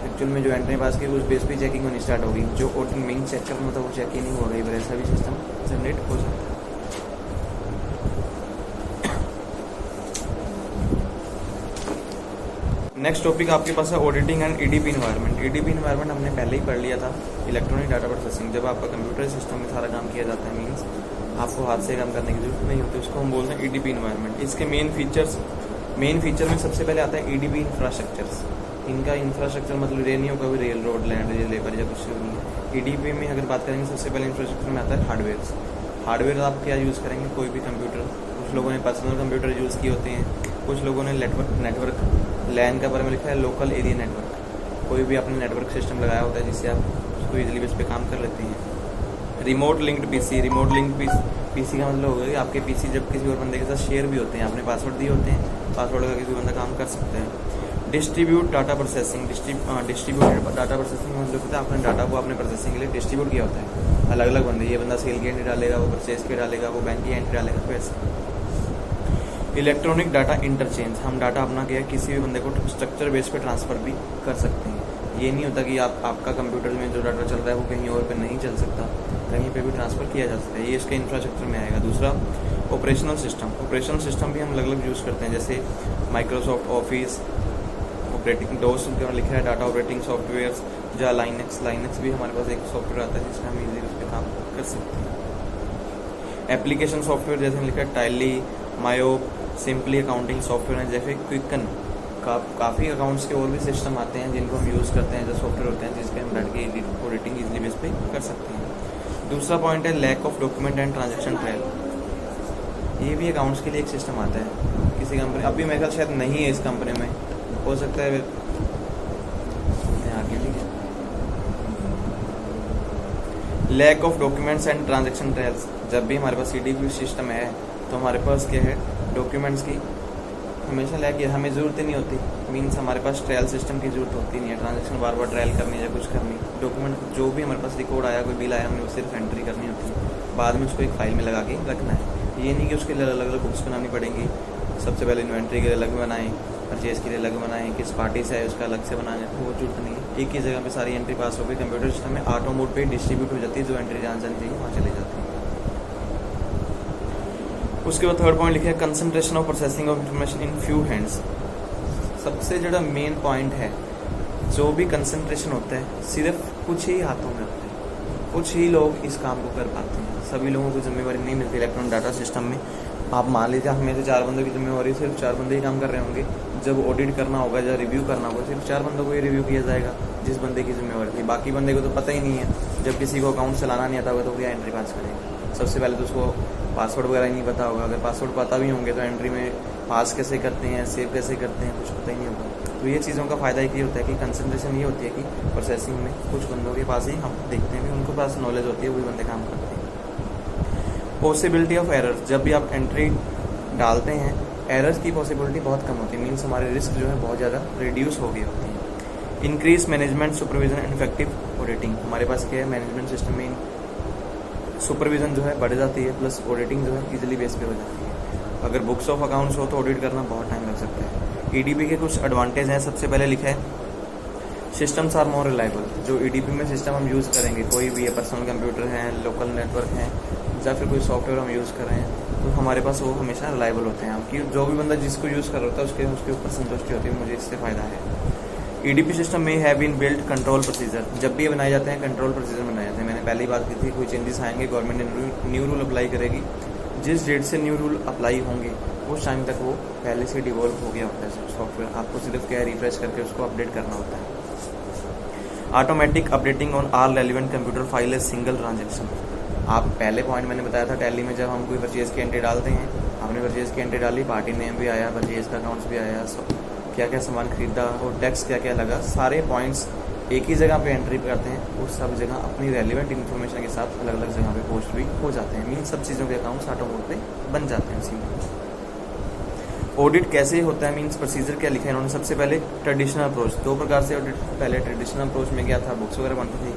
एक्चुअल में जो एंट्री पास की उस बेस पे चेकिंग होनी स्टार्ट होगी, जो ऑडिट मेन चेक करना था वो चेक ही नहीं हो रही, ऐसा भी सिस्टम जनरेट हो जाता है। नेक्स्ट टॉपिक आपके पास है auditing and EDP environment. EDP environment हमने पहले ही पढ़ लिया था, इलेक्ट्रॉनिक डाटा प्रोसेसिंग। जब आपका कंप्यूटर सिस्टम में सारा काम किया जाता है, मीन्स आपको हाथ से काम करने की जरूरत नहीं होती, उसको हम बोलते हैं EDP इन्वायरमेंट। इसके मेन फीचर में सबसे पहले आता है EDP इंफ्रास्ट्रक्चर्स। इनका इंफ्रास्ट्रक्चर मतलब ये नहीं होगा कोई रेल रोड लैंड या लेबर या कुछ नहीं है। EDP में अगर बात करेंगे सबसे पहले इंफ्रास्ट्रक्चर में आता है हार्डवेयर आप क्या यूज़ करेंगे, कोई भी कंप्यूटर। कुछ लोगों ने पर्सनल कंप्यूटर यूज़ किए होते हैं, कुछ लोगों ने नेटवर्क लैन का बारे में लिखा है लोकल एरिया नेटवर्क। कोई भी आपने नेटवर्क सिस्टम लगाया होता है जिससे आप उसको इजीली बेस पे काम कर लेते हैं। रिमोट लिंक्ड PC का मतलब होगा कि आपके PC जब किसी और बंदे के साथ शेयर भी होते हैं, आपने पासवर्ड दिए होते हैं, पासवर्ड का किसी बंदा काम कर सकते हैं। Distribute data processing. Distributed data processing मतलब होता है आपने डाटा को अपने प्रोसेसिंग के लिए डिस्ट्रीब्यूट किया होता है। अलग अलग बंदे, ये बंदा सेल की एंट्री डालेगा, वो परचेज की डालेगा, वो बैंक की एंट्री डालेगा, तो ऐसे। इलेक्ट्रॉनिक डाटा इंटरचेंज, हम डाटा अपना क्या है किसी भी बंदे को स्ट्रक्चर बेस पे ट्रांसफ़र भी कर सकते हैं। ये नहीं होता कि आपका कंप्यूटर में जो डाटा चल रहा है वो कहीं और पे नहीं चल सकता, कहीं पे भी ट्रांसफ़र किया जा सकता है। ये इसके इंफ्रास्ट्रक्चर में आएगा। दूसरा ऑपरेशनल सिस्टम भी हम अलग अलग यूज़ करते हैं, जैसे माइक्रोसॉफ्ट ऑफिस, ऑपरेटिंग डोस लिखा है, डाटा ऑपरेटिंग सॉफ्टवेयर, या लाइनक्स भी हमारे पास एक सॉफ्टवेयर आता है जिसमें हम इजीली उस पर काम कर सकते हैं। एप्लीकेशन सॉफ्टवेयर जैसे लिखा है टैली, मायोप, सिंपली अकाउंटिंग सॉफ्टवेयर है जैसे क्विकन। काफ़ी अकाउंट्स के और भी सिस्टम आते हैं जिनको हम यूज़ करते हैं, जो सॉफ्टवेयर होते हैं जिसपे हम डाटा की ऑडिटिंग इजीली बेस पे कर सकते हैं। दूसरा पॉइंट है lack of document and transaction trial. ये भी अकाउंट्स के लिए एक सिस्टम आता है किसी कंपनी, अभी मेरे ख्याल शायद नहीं है इस कंपनी में, हो सकता है आगे। ठीक है, lack of documents and transaction trials. जब भी हमारे पास CDP सिस्टम है तो हमारे पास क्या है, डॉक्यूमेंट्स की हमेशा लैक, हमें ज़रूरत ही नहीं होती। मीन्स हमारे पास ट्रायल सिस्टम की ज़रूरत होती नहीं है, ट्रांजेक्शन बार बार ट्रायल करनी या कुछ करनी। डॉक्यूमेंट जो भी हमारे पास रिकॉर्ड आया, कोई बिल आया, हमें सिर्फ एंट्री करनी होती है, बाद में उसको एक फाइल में लगा के रखना है। ये नहीं कि उसके लिए अलग अलग बुक्स बनानी पड़ेंगी। सबसे पहले इन्वेंट्री के लिए अलग बनाएं, परचेज के लिए अलग बनाएं, किस पार्टी से है उसका अलग से बनाना है, वो जरूरत नहीं है। एक ही जगह पे सारी एंट्री पास हो गई। कंप्यूटर सिस्टम में ऑटो मोड पे डिस्ट्रीब्यूट हो जाती है, जो एंट्री जहाँ जानी चाहिए वहाँ चली जाती है। उसके बाद थर्ड पॉइंट लिखा है concentration of processing of information in few hands. सबसे जो मेन पॉइंट है, जो भी कंसंट्रेशन होता है सिर्फ कुछ ही हाथों में होता है, कुछ ही लोग इस काम को कर पाते हैं। सभी लोगों को जिम्मेवारी नहीं मिलती इलेक्ट्रॉनिक डाटा सिस्टम में। आप मान लीजिए हमें से 4 बंदों की जिम्मेवारी, सिर्फ 4 बंदे ही काम कर रहे होंगे। जब ऑडिट करना होगा या रिव्यू करना होगा, सिर्फ 4 बंदों को ही रिव्यू किया जाएगा जिस बंदे की जिम्मेवारी थी। बाकी बंदे को तो पता ही नहीं है। जब किसी को अकाउंट चलाना नहीं आता होगा तो क्या एंट्री पास करेगा? सबसे पहले तो उसको पासवर्ड वगैरह ही नहीं पता होगा। अगर पासवर्ड पता भी होंगे तो एंट्री में पास कैसे करते हैं, सेव कैसे करते हैं, कुछ पता ही नहीं होगा। तो ये चीज़ों का फ़ायदा एक ही होता है कि कंसंट्रेशन ये होती है कि प्रोसेसिंग में कुछ बंदों के पास ही हम देखते हैं कि उनके पास नॉलेज होती है, वही बंदे काम करते हैं। पॉसिबिलिटी ऑफ एरर, जब भी आप एंट्री डालते हैं एरर्स की पॉसिबिलिटी बहुत कम होती है। मीन्स हमारे रिस्क जो है बहुत ज़्यादा रिड्यूस हो गई होती है। Increase management supervision and effective auditing, हमारे पास क्या है, मैनेजमेंट सिस्टम में सुपरविजन जो है बढ़ जाती है, प्लस ऑडिटिंग जो है इजीली बेस पे हो जाती है। अगर बुक्स ऑफ अकाउंट्स हो तो ऑडिट करना बहुत टाइम लग सकता है। EDP के कुछ एडवांटेज हैं। सबसे पहले लिखा है सिस्टम्स आर मोर रिलायबल। जो EDP में सिस्टम हम यूज़ करेंगे, कोई भी है, पर्सनल कंप्यूटर हैं, लोकल नेटवर्क हैं, या फिर कोई सॉफ्टवेयर हम यूज़ कर रहे हैं, तो हमारे पास वो हमेशा रिलायबल होते हैं। कि जो भी बंदा जिसको यूज़ कर रहा होता है उसके ऊपर संतुष्टि होती है, मुझे इससे फ़ायदा है। EDP सिस्टम में have been build control procedure, जब भी बनाए जाते हैं कंट्रोल प्रोसीजर बनाए जाते हैं। मैंने पहले ही बात की थी, कोई चेंजेस आएंगे, गवर्नमेंट ने न्यू रूल अप्लाई करेगी, जिस डेट से न्यू रूल अप्लाई होंगे उस टाइम तक वो पहले से डिवॉल्व हो गया होता है सॉफ्टवेयर। आपको सिर्फ क्या रिफ्रेश करके उसको अपडेट करना होता है। Automatic updating on all relevant computer file है सिंगल ट्रांजेक्शन। आप पहले पॉइंट मैंने बताया था, टैली में जब हम कोई परचेज की एंट्री डालते हैं, हमने परचेज की एंट्री डाली, पार्टी नेम भी आया, परचेज का अकाउंट्स भी आया, क्या क्या सामान खरीदा और टैक्स क्या क्या लगा, सारे पॉइंट्स एक ही जगह पे एंट्री करते हैं और सब जगह अपनी रेलिवेंट इन्फॉर्मेशन के साथ अलग अलग जगह पे पोस्ट भी हो जाते हैं। मीन सब चीज़ों के अकाउंट्स ऑटो मोड पे बन जाते हैं उसी में। ऑडिट कैसे होता है, मीन्स प्रोसीजर क्या लिखा है इन्होंने। सबसे पहले ट्रेडिशनल अप्रोच, 2 प्रकार से ऑडिट। पहले ट्रेडिशनल अप्रोच में क्या था, बुक्स वगैरह बनती थी।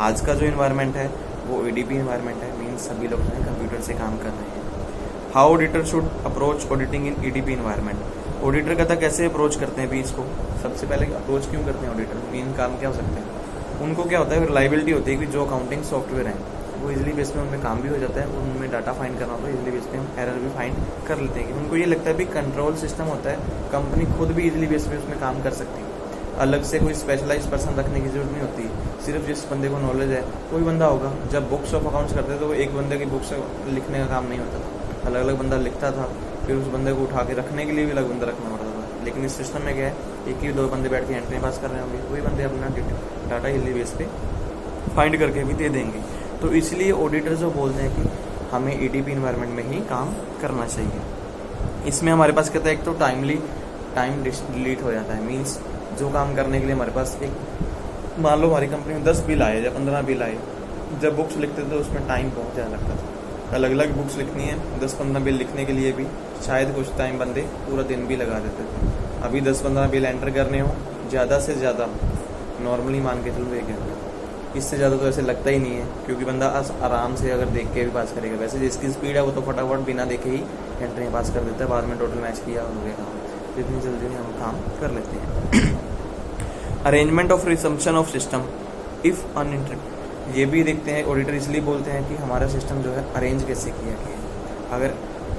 आज का जो इन्वायरमेंट है वो EDP इन्वायरमेंट है, मीन्स सभी लोग जो है कंप्यूटर से काम कर रहे हैं। How auditor should approach auditing in EDP environment, auditor कहता कैसे अप्रोच करते हैं भी इसको। सबसे पहले अप्रोच क्यों करते हैं ऑडिटर, मेन काम क्या हो सकता है उनको, क्या होता है रिलायबिलिटी होती है कि जो अकाउंटिंग सॉफ्टवेयर हैं वो इजीली बेस पे उनमें काम भी हो जाता है, उनमें डाटा फाइंड करना होता है, इजीली बेस पे हम एरर भी फाइंड कर लेते हैं। उनको ये लगता है भी कंट्रोल सिस्टम होता है, कंपनी खुद भी इजीली बेस पे उसमें काम कर सकती है, अलग से कोई स्पेशलाइज पर्सन रखने की जरूरत नहीं होती। सिर्फ जिस बंदे को नॉलेज है कोई बंदा होगा। जब बुक्स ऑफ अकाउंट्स करते थे तो एक बंदे की बुक्स लिखने का काम नहीं होता था, अलग अलग बंदा लिखता था, फिर उस बंदे को उठा के रखने के लिए भी अलग बंदा रखना पड़ता था। लेकिन इस सिस्टम में क्या है, एक ही 2 बंदे बैठ के एंट्री पास कर रहे होंगे, वही बंदे अपना डाटा इजीली बेस पे फाइंड करके भी दे देंगे। तो इसलिए ऑडिटर जो बोलते हैं कि हमें EDP इन्वायरमेंट में ही काम करना चाहिए। इसमें हमारे पास कहता है एक तो टाइम डिलीट हो जाता है, मीन्स जो काम करने के लिए हमारे पास एक, मान लो हमारी कंपनी में 10 बिल आए या 15 बिल आए, जब बुक्स लिखते थे तो उसमें टाइम बहुत ज़्यादा लगता था। अलग अलग बुक्स लिखनी है, 10-15 बिल लिखने के लिए भी शायद कुछ टाइम बंदे पूरा दिन भी लगा देते थे। अभी 10-15 बिल एंटर करने हो ज़्यादा से ज़्यादा नॉर्मली मान के चलो 1 घंटा, इससे ज़्यादा तो ऐसे लगता ही नहीं है, क्योंकि बंदा आराम से अगर देख के भी पास करेगा। वैसे जिसकी स्पीड है वो तो फटाफट बिना देखे ही एंट्री पास कर देता है, बाद में टोटल मैच किया हो गया काम, तो इतनी जल्दी हम काम कर लेते हैं। Arrangement of resumption of system if uninterrupt, ये भी देखते हैं ऑडिटर इसलिए बोलते हैं कि हमारा सिस्टम जो है अरेंज कैसे किया गया है। अगर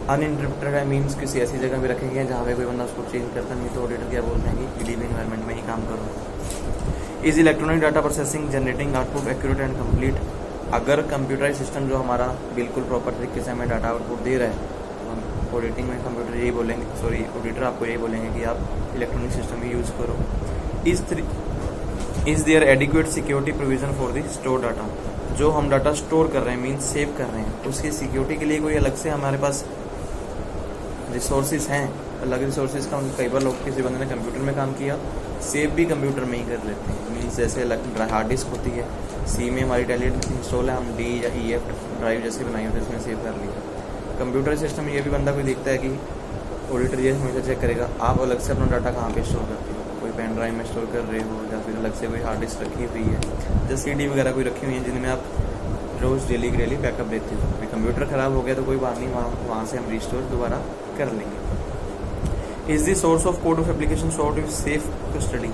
अनइंटरप्टेड है मीन्स किसी ऐसी जगह भी रखेंगे जहाँ पे कोई बंदा उसको चेंज करता नहीं, तो ऑडिटर क्या बोलते हैं कि ईडीबी एनवायरनमेंट में ही काम करो। Is electronic data processing generating output accurate and complete, अगर कंप्यूटराइज सिस्टम जो हमारा बिल्कुल प्रॉपर तरीके से हमें डाटा आउटपुट दे रहा है, तो हम ऑडिटिंग में कंप्यूटर यही बोलेंगे, सॉरी ऑडिटर आपको यही बोलेंगे कि आप इलेक्ट्रॉनिक सिस्टम ही यूज़ करो। Is there adequate security provision for the store data, जो हम डाटा स्टोर कर रहे हैं मीन्स सेव कर रहे हैं, उसकी सिक्योरिटी के लिए कोई अलग से हमारे पास रिसोर्सेज हैं, अलग रिसोर्सेज का। कई बार लोग किसी बंदे ने कंप्यूटर में काम किया, सेव भी कंप्यूटर में ही कर लेते हैं। मीन्स जैसे हार्ड डिस्क होती है, सी में हमारी टेलीट इंस्टॉल है, हम डी या ई एफ ड्राइव जैसे बनाई होती है उसमें सेव कर लिया। कंप्यूटर सिस्टम में ये भी बंदा कोई देखता है कि ऑडिटर ये हमेशा चेक करेगा आप अलग से अपना डाटा कहाँ पे स्टोर करते हो, कोई पेन ड्राइव में स्टोर कर रहे हो या फिर अलग से कोई हार्ड डिस्क रखी हुई है, जैसे CD वगैरह कोई रखी हुई है जिनमें आप रोज़ डेली बैकअप देते हो। फिर कंप्यूटर ख़राब हो गया तो कोई बात नहीं, वहाँ से हम रिस्टोर दोबारा कर लेंगे। Is the source of code of application soft with safe custody,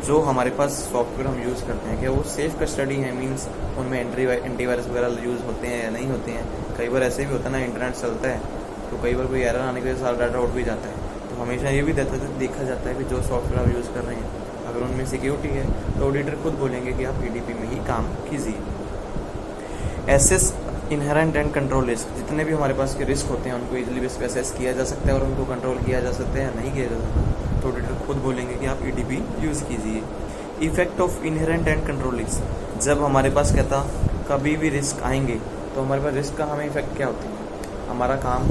जो हमारे पास सॉफ्टवेयर हम यूज़ करते हैं क्या वो सेफ कस्टडी है, मीन्स उनमें एंटीवायरस वगैरह यूज़ होते हैं या नहीं होते हैं। कई बार ऐसे भी होता है ना, इंटरनेट चलता है तो कई बार कोई एरर आने की वजह से सारा डाटा आउट भी जाता है, तो हमेशा ये भी देखा जाता है कि जो सॉफ्टवेयर आप यूज़ कर रहे हैं अगर उनमें सिक्योरिटी है तो ऑडिटर खुद बोलेंगे कि आप EDP में ही काम कीजिए। Assess inherent and control risk, जितने भी हमारे पास के रिस्क होते हैं उनको इजीली बेस पे असेस किया जा सकता है और उनको कंट्रोल किया जा सकता है या नहीं किया जा सकता, तो ऑडिटर खुद बोलेंगे कि आप EDP यूज़ कीजिए। Effect of inherent and control risk, जब हमारे पास कहता कभी भी रिस्क आएंगे तो हमारे पास रिस्क का हमें इफेक्ट क्या होते हैं, हमारा काम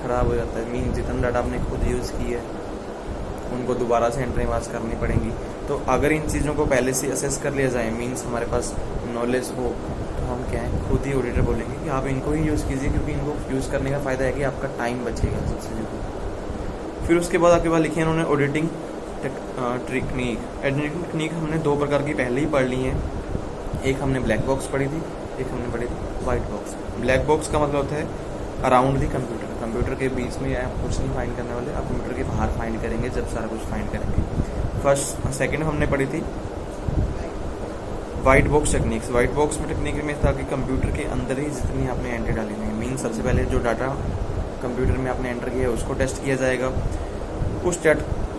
ख़राब हो जाता है। मीन जितना डाटा आपने खुद यूज़ की है उनको दोबारा से एंट्री पास करनी पड़ेंगी। तो अगर इन चीज़ों को पहले से असेस कर लिया जाए, मीन्स हमारे पास नॉलेज हो, तो हम क्या है खुद ही ऑडिटर बोलेंगे कि आप इनको ही यूज़ कीजिए, क्योंकि इनको यूज़ करने का फ़ायदा है कि आपका टाइम बचेगा सबसे ज़्यादा। फिर उसके बाद आपके पास लिखे उन्होंने ऑडिटिंग टेक्निक। एडिटिंग टेक्निक हमने 2 प्रकार की पहले ही पढ़ ली हैं, एक हमने ब्लैक बॉक्स पढ़ी थी, एक हमने पढ़ी थी वाइट बॉक्स। ब्लैक बॉक्स का मतलब होता है अराउंड दी कंप्यूटर, कंप्यूटर के बीच में आप कुछ नहीं फाइंड करने वाले, आप कंप्यूटर के बाहर फाइंड करेंगे जब सारा कुछ फाइंड करेंगे। सेकंड हमने पढ़ी थी white box techniques. White box में टेक्निक में था कि कंप्यूटर के अंदर ही जितनी आपने एंट्री डाली हुई है, मीन सबसे पहले जो डाटा कंप्यूटर में आपने एंटर किया है उसको टेस्ट किया जाएगा, उस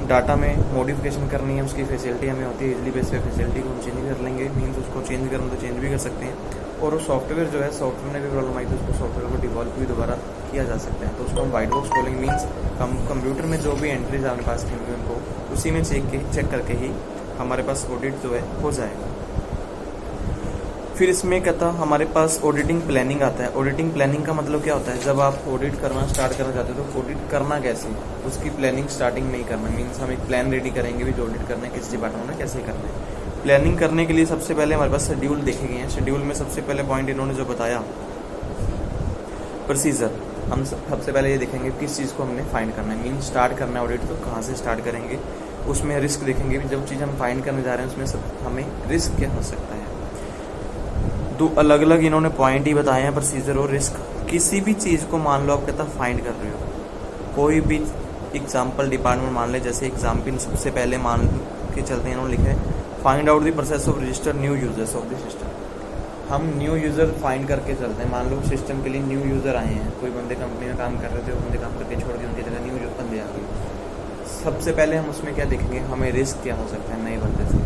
डाटा में मॉडिफिकेशन करनी है, उसकी फैसिलिटी हमें होती है, इजली बेस पे फैसिलिटी को हम चेंज कर लेंगे, मीन्स उसको चेंज करना तो चेंज भी कर सकते हैं। और वो सॉफ्टवेयर जो है, सॉफ्टवेयर में भी प्रॉब्लम आई तो उसको सॉफ्टवेयर को डिवॉल्व भी दोबारा किया जा सकता है, तो उसको हम वाइट बॉक्स बोलेंगे। मीन्स हम कंप्यूटर में जो भी एंट्रीज हमारे पास थी उनको उसी में चेक करके ही हमारे पास ऑडिट जो है हो जाएगा। फिर इसमें कहता हमारे पास ऑडिटिंग प्लानिंग आता है। ऑडिटिंग प्लानिंग का मतलब क्या होता है, जब आप ऑडिट करना स्टार्ट करना चाहते हो तो ऑडिट करना कैसे, उसकी प्लानिंग स्टार्टिंग में ही करना। मीन्स हम एक प्लान रेडी करेंगे भी जो ऑडिट करना है, किस डिपार्टमेंट में कैसे करना है। प्लानिंग करने के लिए सबसे पहले हमारे पास शेड्यूल देखे गए हैं। शेड्यूल में सबसे पहले पॉइंट इन्होंने जो बताया प्रोसीजर, हम सबसे पहले ये देखेंगे किस चीज़ को हमने फाइंड करना है, मीन्स स्टार्ट करना है ऑडिट तो कहाँ से स्टार्ट करेंगे। उसमें रिस्क देखेंगे भी, जब चीज़ हम फाइंड करने जा रहे हैं उसमें हमें रिस्क क्या हो सकता है। 2 अलग अलग इन्होंने पॉइंट ही बताए हैं, प्रोसीजर और रिस्क। किसी भी चीज़ को मान लो आप कहता फाइंड कर रहे हो, कोई भी एग्जाम्पल डिपार्टमेंट मान ले, जैसे एग्जाम्पल सबसे पहले मान के चलते हैं, इन्होंने लिखा है find out the process of register new users of the system. हम न्यू यूज़र फाइंड करके चलते हैं, मान लो सिस्टम के लिए न्यू यूज़र आए हैं, कोई बंदे कंपनी में काम कर रहे थे, वो बंदे काम करके छोड़ के उनकी जगह न्यू बंदे आ गए। सबसे पहले हम उसमें क्या देखेंगे, हमें रिस्क क्या हो सकता है नए बंदे से।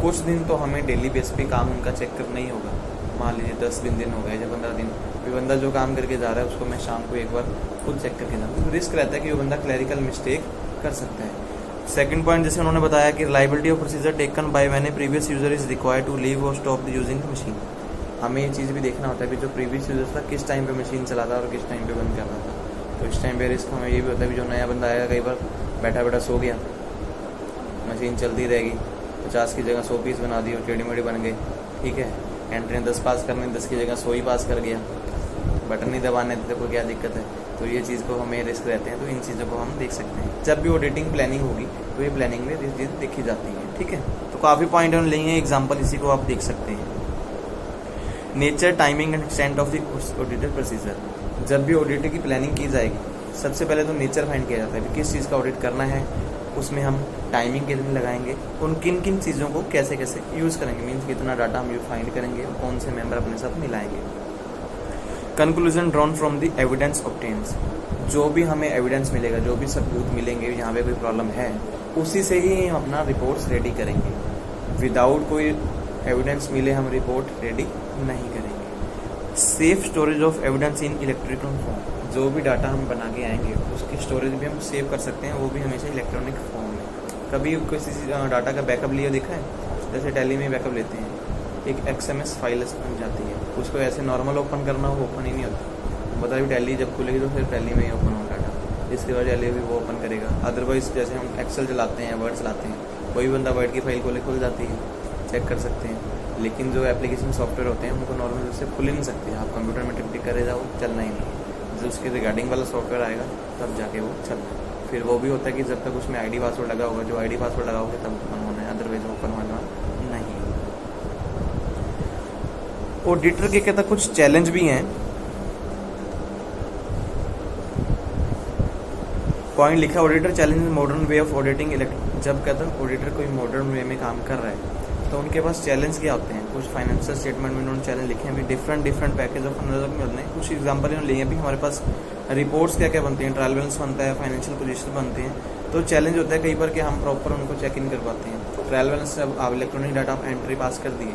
कुछ दिन तो हमें डेली बेस पे काम उनका चेक करना ही होगा, मान लीजिए 10 दिन हो गए या 15 दिन, कोई बंदा जो काम करके जा रहा है उसको मैं शाम को एक बार खुद चेक करके जाऊँ, तो रिस्क रहता है कि वो बंदा क्लैरिकल मिस्टेक कर सकता है। सेकंड पॉइंट जैसे उन्होंने बताया कि reliability of procedure taken by when a previous user is required to leave और stop the using the machine. हमें ये चीज़ भी देखना होता है कि जो प्रीवियस यूजर था किस टाइम पे मशीन चलाता और किस टाइम पे बंद कर रहा था। तो इस टाइम पे रिस्क हमें ये भी होता है कि जो नया बंदा आएगा कई बार बैठा सो गया, मशीन चलती रहेगी, 50 की जगह 100 पीस बना दी और टेढ़ी मेढ़ी बन गई, ठीक है। एंट्री 10 पास करने, 10 की जगह 100 ही पास कर गया, बटन नहीं दबाने थे, देखो क्या दिक्कत है। तो ये चीज़ को हमें रिस्क रहते हैं, तो इन चीज़ों को हम देख सकते हैं। जब भी ऑडिटिंग प्लानिंग होगी तो ये प्लानिंग में चीज़ देखी जाती है, ठीक है। तो काफ़ी पॉइंट हम लेंगे, एग्जाम्पल इसी को आप देख सकते हैं। Nature, timing and extent of the auditor procedure. जब भी ऑडिटर की प्लानिंग की जाएगी, सबसे पहले तो नेचर फाइंड किया जाता है कि किस चीज़ का ऑडिट करना है, उसमें हम टाइमिंग कितनी लगाएंगे, उन किन किन चीज़ों को कैसे कैसे यूज़ करेंगे, मीन्स कितना डाटा हम फाइंड करेंगे और कौन से मेंबर अपने साथ मिलाएंगे। Conclusion drawn from the evidence obtains. जो भी हमें एविडेंस मिलेगा, जो भी सबूत मिलेंगे यहाँ पे कोई प्रॉब्लम है, उसी से ही हम अपना रिपोर्ट्स रेडी करेंगे। विदाउट कोई एविडेंस मिले हम रिपोर्ट रेडी नहीं करेंगे। Safe storage of evidence in electronic form. जो भी डाटा हम बना के आएंगे उसकी स्टोरेज भी हम सेव कर सकते हैं, वो भी हमेशा इलेक्ट्रॉनिक फॉर्म में। कभी किसी डाटा का बैकअप लिया देखा है? जैसे टैली में बैकअप लेते हैं, एक XMS फाइल बन जाती है, उसको ऐसे नॉर्मल ओपन करना हो, ओपन ही नहीं होता। बताइए टैली जब खुलेगी तो फिर टैली में ही ओपन हो डाटा, इसके बाद टैली भी वो ओपन करेगा। अदरवाइज जैसे हम एक्सेल चलाते हैं, वर्ड चलाते हैं, कोई बंदा वर्ड की फाइल खोले खुल जाती है, चेक कर सकते हैं। लेकिन जो एप्लीकेशन सॉफ्टवेयर होते हैं उनको नॉर्मल से खुल ही नहीं सकते। आप कंप्यूटर में टिक टिक करे जाओ, चलना ही नहीं। जो उसके रिगार्डिंग वाला सॉफ्टवेयर आएगा तब जाके वो चलना है। फिर वो भी होता है कि जब तक उसमें ID पासवर्ड लगा होगा, जो ID पासवर्ड लगा होगा तब ओपन होना है, अदरवाइज ओपन होना नहीं। ऑडिटर के कहता कुछ चैलेंज भी हैं। पॉइंट लिखा auditor challenge modern way of auditing. जब कहता है ऑडिटर कोई मॉडर्न वे में काम कर रहा है तो उनके पास चैलेंज क्या होते हैं। कुछ फाइनेंशियल स्टेटमेंट में उन्होंने चैलेंज लिखे हैं, डिफरेंट पैकेज ऑफ एनालिसिस में होते हैं। कुछ एग्जांपल इन्होंने लिए भी, हमारे पास रिपोर्ट्स क्या क्या बनती हैं, ट्रायल बैलेंस बनता है, फाइनेंशियल पोजीशन बनते हैं। तो चैलेंज होता है कई बार कि हम प्रॉपर उनको चेक इन करवाते हैं। ट्रायल बैलेंस जब आप इलेक्ट्रॉनिक डाटा आप एंट्री पास कर दिए,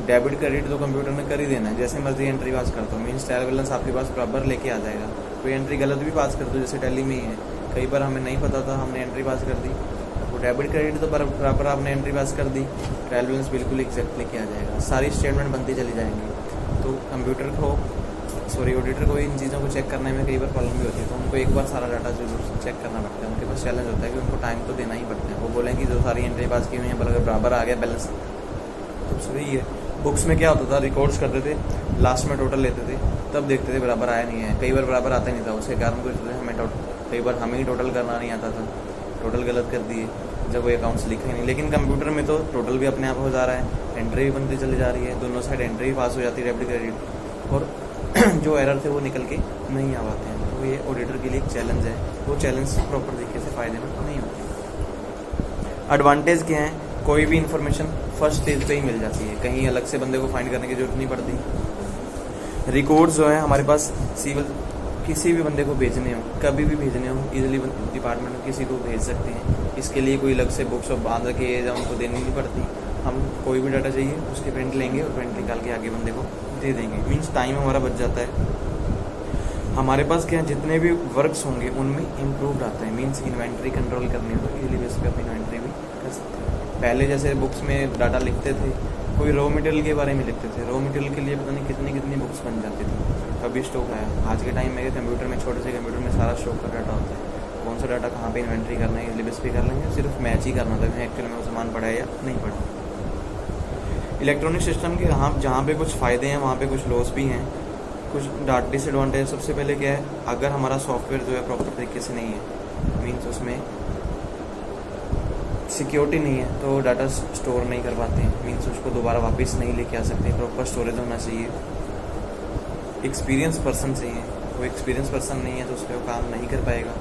डेबिट क्रेडिट तो कंप्यूटर में कर ही देना है, जैसे मर्जी एंट्री पास कर दो, मीन्स ट्रायल बैलेंस आपके पास बराबर लेके आ जाएगा। कोई एंट्री गलत भी पास कर दो, जैसे टैली में ही है, कई बार हमें नहीं पता था, हमने एंट्री पास कर दी, वो डेबिट क्रेडिट तो बराबर आपने एंट्री पास कर दी, ट्रायल बैलेंस बिल्कुल एग्जैक्ट लेके आ जाएगा, सारी स्टेटमेंट बनती चली जाएंगी। तो कंप्यूटर को ऑडिटर को इन चीज़ों को चेक करने में कई बार प्रॉब्लम भी होती है, तो उनको एक बार सारा डाटा जरूर चेक करना पड़ता है। उनके पास चैलेंज होता है कि उनको टाइम तो देना ही पड़ता है। वो बोलेंगे जो सारी एंट्री पास की हुई है बराबर आ गया बैलेंस, तो सही है। बुक्स में क्या होता था, रिकॉर्ड्स करते थे, लास्ट में टोटल लेते थे, तब देखते थे बराबर आया नहीं है। कई बार बराबर आता नहीं था, उसके कारण कुछ हमें कई बार हमें ही टोटल करना नहीं आता था, टोटल गलत कर दिए जब वो अकाउंट्स लिखे ही नहीं। लेकिन कंप्यूटर में तो टोटल भी अपने आप हो जा रहा है, एंट्री भी बनती चली जा रही है, दोनों साइड एंट्री भी पास हो जाती है डेबिट क्रेडिट, और जो एरर थे वो निकल के नहीं आ पाते हैं। तो ये ऑडिटर के लिए एक चैलेंज है, वो चैलेंज प्रॉपर तरीके से फायदेमंद नहीं होते। एडवांटेज क्या है, कोई भी इंफॉर्मेशन फर्स्ट स्टेज पे ही मिल जाती है, कहीं अलग से बंदे को फाइंड करने की जरूरत नहीं पड़ती। रिकॉर्ड्स जो है हमारे पास सिविल किसी भी बंदे को भेजने हो, कभी भी भेजने हो, इजीली डिपार्टमेंट में किसी को भेज सकते हैं। इसके लिए कोई अलग से बुक्स बांध के या उनको देनी नहीं पड़ती। हम कोई भी डाटा चाहिए उसके प्रिंट लेंगे और प्रिंट निकाल के आगे बंदे को दे देंगे, मीन्स टाइम हमारा बच जाता है। हमारे पास क्या जितने भी वर्क्स होंगे उनमें इम्प्रूव आता है, मीन्स इन्वेंट्री कंट्रोल करनी हो तो इजीली बेस पे अपनी इन्वेंट्री भी कर सकते हैं। पहले जैसे बुक्स में डाटा लिखते थे, कोई रॉ मटेरियल के बारे में लिखते थे, रॉ मटेरियल के लिए पता नहीं कितनी बुक्स बन जाती थी, कभी स्टॉक आया। आज के टाइम में कंप्यूटर में, छोटे से कंप्यूटर में सारा स्टॉक का डाटा होता है, कौन सा डाटा कहाँ पे इन्वेंट्री करना है इजीली बेस पे कर लेंगे, सिर्फ मैच ही करना था एक्चुअल में वो सामान पड़ा है या नहीं पड़ा। इलेक्ट्रॉनिक सिस्टम के जहाँ पे कुछ फ़ायदे हैं वहाँ पे कुछ लॉस भी हैं, कुछ डिसएडवांटेज। सबसे पहले क्या है, अगर हमारा सॉफ्टवेयर जो है प्रॉपर तरीके से नहीं है, मीन्स उसमें सिक्योरिटी नहीं है, तो डाटा स्टोर नहीं कर पाते हैं, मीन्स उसको दोबारा वापस नहीं लेके आ सकते। प्रॉपर स्टोरेज होना चाहिए, एक्सपीरियंस पर्सन चाहिए, वो एक्सपीरियंस पर्सन नहीं है तो उस पर वो काम नहीं कर पाएगा।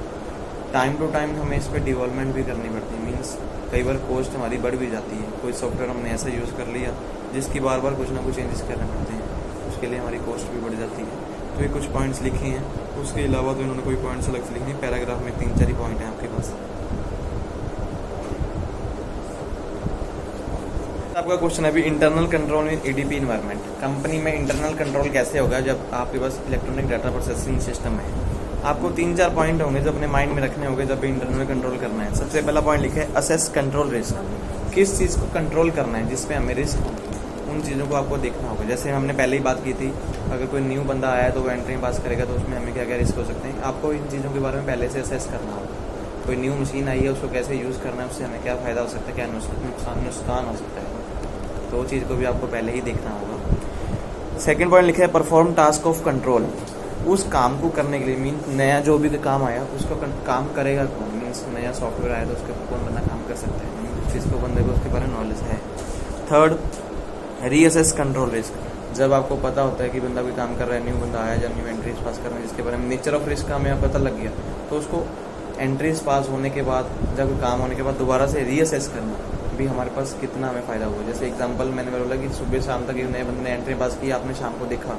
टाइम टू टाइम हमें इस पर डेवलपमेंट भी करनी पड़ती है, मीन्स कई बार कॉस्ट हमारी बढ़ भी जाती है। कोई सॉफ्टवेयर हमने ऐसा यूज़ कर लिया जिसकी बार बार कुछ ना कुछ चेंजेस करने पड़ते हैं, उसके लिए हमारी कॉस्ट भी बढ़ जाती है। तो ये कुछ पॉइंट्स लिखे हैं, उसके अलावा तो इन्होंने कोई पॉइंट्स अलग से लिखे हैं, पैराग्राफ में 3-4 ही पॉइंट हैं आपके पास। आपका क्वेश्चन है अभी, इंटरनल कंट्रोल इन EDP इन्वायरमेंट। कंपनी में इंटरनल कंट्रोल कैसे होगा जब आपके पास इलेक्ट्रॉनिक डाटा प्रोसेसिंग सिस्टम है। आपको 3-4 पॉइंट होंगे जो अपने माइंड में रखने होंगे जब भी इंटरनल कंट्रोल करना है। सबसे पहला पॉइंट लिखा है असेस कंट्रोल रिस्क, किस चीज़ को कंट्रोल करना है जिसपे हमें रिस्क हो, उन चीज़ों को आपको देखना होगा। जैसे हमने पहले ही बात की थी, अगर कोई न्यू बंदा आया है तो वो एंट्री पास करेगा तो उसमें हमें क्या क्या रिस्क हो सकते हैं, आपको इन चीज़ों के बारे में पहले से असेस करना होगा। कोई न्यू मशीन आई है उसको कैसे यूज़ करना है, उससे हमें क्या फ़ायदा हो सकता है, क्या नुकसान हो सकता है, तो वो चीज़ को भी आपको पहले ही देखना होगा। सेकंड पॉइंट लिखा है परफॉर्म टास्क ऑफ कंट्रोल, उस काम को करने के लिए, मीन नया जो भी काम आया उसका काम करेगा कौन, मीन्स नया सॉफ्टवेयर आया तो उसके ऊपर कौन बंदा काम कर सकता है, जिसको बंदे को उसके बारे में नॉलेज है। Third, reassess control risk. जब आपको पता होता है कि बंदा कोई काम कर रहा है, न्यू बंदा आया, जब न्यू एंट्रीज पास कर रहे हैं, जिसके बारे में नेचर ऑफ रिस्क का हमें पता लग गया, तो उसको एंट्रीज पास होने के बाद, जब कोई काम होने के बाद दोबारा से रीअसेस करना भी हमारे पास कितना हमें फ़ायदा हुआ। जैसे एग्जांपल मैंने बोला कि सुबह शाम तक एक नए बंदे ने एंट्री पास की, आपने शाम को देखा,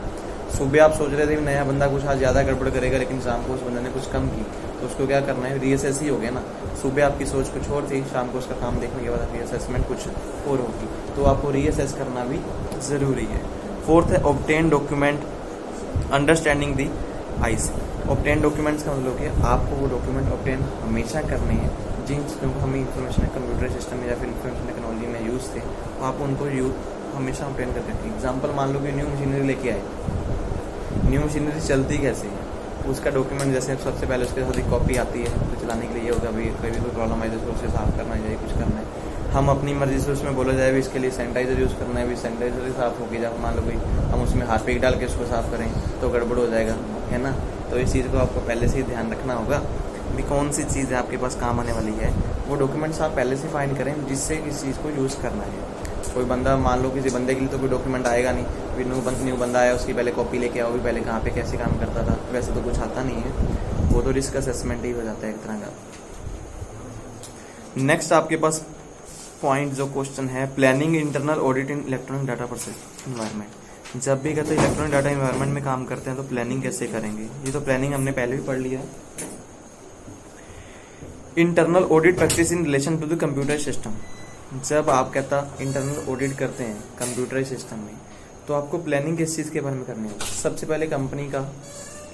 सुबह आप सोच रहे थे कि नया बंदा कुछ आज ज़्यादा गड़बड़ करेगा, लेकिन शाम को उस बंदे ने कुछ कम की, तो उसको क्या करना है, रीअसेस ही हो गया ना। सुबह आपकी सोच कुछ और थी, शाम को उसका काम देखने के बाद आपकी असेसमेंट कुछ और होगी, तो आपको रीअसेस करना भी ज़रूरी है। फोर्थ है ऑब्टेन डॉक्यूमेंट अंडरस्टैंडिंग दी आईसी। ऑब्टेन डॉक्यूमेंट्स का मतलब कि आपको वो डॉक्यूमेंट ऑब्टेन हमेशा करने हैं जिन हमें इंफॉर्मेशन कंप्यूटर सिस्टम में या फिर इंफॉर्मेशन टेक्नोलॉजी में यूज़ थे, तो आप उनको हमेशा ऑब्टेन करते हैं। एग्जाम्पल मान लो कि न्यू मशीनरी लेके आए, न्यू मशीनरी चलती कैसे है उसका डॉक्यूमेंट, जैसे सबसे पहले उसके साथ एक कॉपी आती है, तो चलाने के लिए ये होगा भाई कभी कोई प्रॉब्लम आए तो उसे साफ़ करना है या कुछ करना है, हम अपनी मर्जी से उसमें बोला जाए भी इसके लिए सैनिटाइजर यूज़ करना है, भी सैनिटाइजर ही साफ़ होगी। जब मान लो भाई हम उसमें हार्पिक डाल के उसको साफ़ करें तो गड़बड़ हो जाएगा, है ना। तो इस चीज़ को आपको पहले से ही ध्यान रखना होगा भी कौन सी चीज़ है आपके पास काम आने वाली है, वो डॉक्यूमेंट्स आप पहले से फाइंड करें जिससे इस चीज़ को यूज़ करना है। कोई बंदा, मान लो किसी बंदे के लिए तो कोई डॉक्यूमेंट आएगा नहीं, फिर न्यू बंदा आया, उसकी पहले कॉपी लेके आओ, भी पहले कहाँ पे कैसे काम करता था, वैसे तो कुछ आता नहीं है, वो तो रिस्क असेसमेंट ही हो जाता है एक तरह का। नेक्स्ट आपके पास पॉइंट जो क्वेश्चन है, प्लानिंग इंटरनल ऑडिट इन इलेक्ट्रॉनिक डाटा प्रोसेस इन्वायरमेंट। जब भी कहते हैं इलेक्ट्रॉनिक डाटा इन्वायरमेंट में काम करते हैं तो प्लानिंग कैसे करेंगे, ये तो प्लानिंग हमने पहले भी पढ़ लिया है। Internal audit practice in relation to the computer system. जब आप कहता इंटरनल ऑडिट करते हैं कंप्यूटर सिस्टम में, तो आपको प्लानिंग किस चीज़ के बारे में करनी होगी। सबसे पहले कंपनी का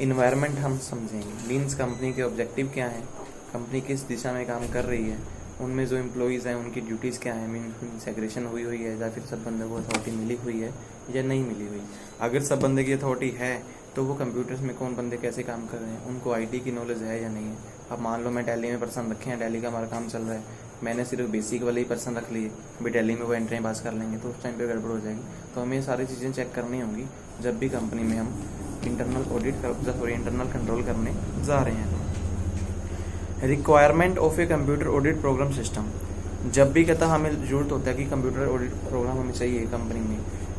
इन्वायरमेंट हम समझेंगे, मीन्स कंपनी के ऑब्जेक्टिव क्या है, कंपनी किस दिशा में काम कर रही है, उनमें जो एम्प्लॉइज़ हैं उनकी ड्यूटीज़ क्या है, मीन सेग्रेशन हुई है या फिर सब बंदे को अथॉरिटी मिली हुई है या नहीं मिली हुई। अगर सब बंदे की अथॉरिटी है तो वो कंप्यूटर्स में कौन बंदे कैसे काम कर रहे हैं, उनको आईटी की नॉलेज है या नहीं है। अब मान लो मैं टैली में पर्सन रखे हैं, टैली का हमारा काम चल रहा है, मैंने सिर्फ बेसिक वाले ही पर्सन रख लिए, भी टैली में वो एंट्री पास कर लेंगे, तो उस टाइम पे गड़बड़ हो जाएगी। तो हमें ये सारी चीज़ें चेक करनी होंगी जब भी कंपनी में हम इंटरनल कंट्रोल करने जा रहे हैं। Requirement of a computer audit program system. जब भी कहता हमें जरूरत होता है कि कंप्यूटर ऑडिट प्रोग्राम हमें चाहिए कंपनी में,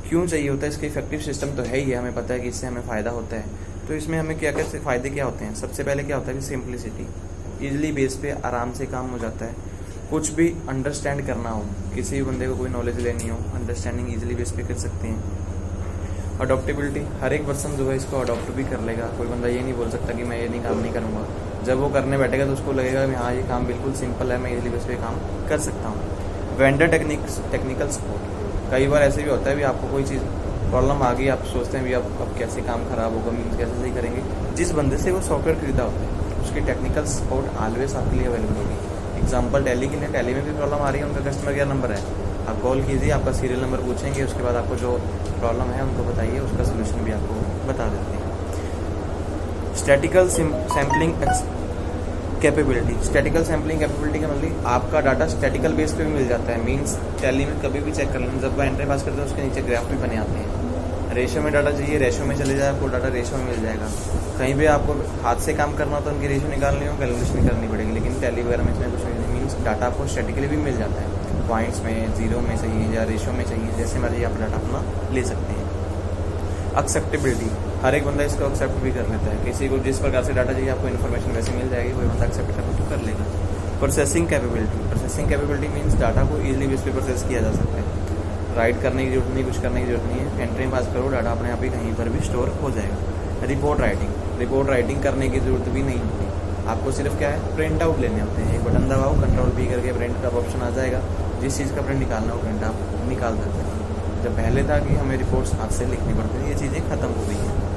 क्यों चाहिए होता है, इसका इफेक्टिव सिस्टम तो है ही है, हमें पता है कि इससे हमें फ़ायदा होता है। तो इसमें हमें क्या क्या फ़ायदे क्या होते हैं, सबसे पहले क्या होता है कि सिंप्लिसिटी, ईजिली बेस पे आराम से काम हो जाता है। कुछ भी अंडरस्टैंड करना हो, किसी भी बंदे को कोई नॉलेज लेनी हो, अंडरस्टैंडिंग ईजिली बेस पे कर सकते हैं। अडोप्टेबिलिटी, हर एक पर्सन जो है इसको अडोप्ट भी कर लेगा, कोई बंदा ये नहीं बोल सकता कि मैं ये नहीं काम नहीं करूँगा। जब वो करने बैठेगा तो उसको लगेगा कि हाँ ये काम बिल्कुल सिंपल है, मैं इजीली बेस पे काम कर सकता हूँ। वेंडर टेक्निकल सपोर्ट, कई बार ऐसे भी होता है भी आपको कोई चीज़ प्रॉब्लम आ गई, आप सोचते हैं भी अब कैसे काम खराब होगा, मीन्स कैसे सही करेंगे। जिस बंदे से वो सॉफ्टवेयर खरीदा होता है उसकी टेक्निकल सपोर्ट ऑलवेज आपके लिए अवेलेबल होगी। एग्जाम्पल टैली के लिए, टैली में भी प्रॉब्लम आ रही है, उनका कस्टमर केयर नंबर है, आप कॉल कीजिए, आपका सीरियल नंबर पूछेंगे, उसके बाद आपको जो प्रॉब्लम है उनको बताइए, उसका सोल्यूशन भी आपको बता देते हैं। Statistical sampling capability, statistical sampling capability का मतलब आपका डाटा स्टैटिकल बेस पे भी मिल जाता है, मींस टैली में कभी भी चेक कर लें, जब वह एंट्री पास करते हैं उसके नीचे ग्राफ भी बने आते हैं। रेशो में डाटा चाहिए, रेशो में चले जाए, आपको डाटा रेशो में मिल जाएगा। कहीं भी आपको हाथ से काम करना हो तो उनकी रेशो निकालनी हो, कैलकुलेशन करनी पड़ेगी, लेकिन टैली वगैरह में इसमें कुछ नहीं, मीन्स डाटा आपको स्टैटिकली भी मिल जाता है, पॉइंट्स में, जीरो में चाहिए या रेशो में चाहिए, जैसे मर्जी आप डाटा अपना ले सकते हैं। एक्सेप्टेबिलिटी, हर एक बंदा इसको एक्सेप्ट भी कर लेता है, किसी को जिस प्रकार से डाटा चाहिए आपको इन्फॉर्मेशन वैसे मिल जाएगी, कोई बंदा एक्सेप्ट करना तो कर लेगा। प्रोसेसिंग कैपेबिलिटी मीन्स डाटा को ईजिली बेस पे प्रोसेस किया जा सकता है, राइट करने की जरूरत नहीं, कुछ करने की जरूरत नहीं है, एंट्री पास करो, डाटा अपने आप ही कहीं पर भी स्टोर हो जाएगा। रिपोर्ट राइटिंग करने की जरूरत भी नहीं होती, आपको सिर्फ क्या है, प्रिंट आउट लेने होते हैं, एक बटन दबाओ, कंट्रोल भी करके प्रिंट का ऑप्शन आ जाएगा, जिस चीज़ का प्रिंट निकालना हो प्रिंट आप निकाल सकते हैं। जब पहले था कि हमें रिपोर्ट्स हाथ से लिखनी पड़ती थी, ये चीज़ें खत्म हो गई हैं।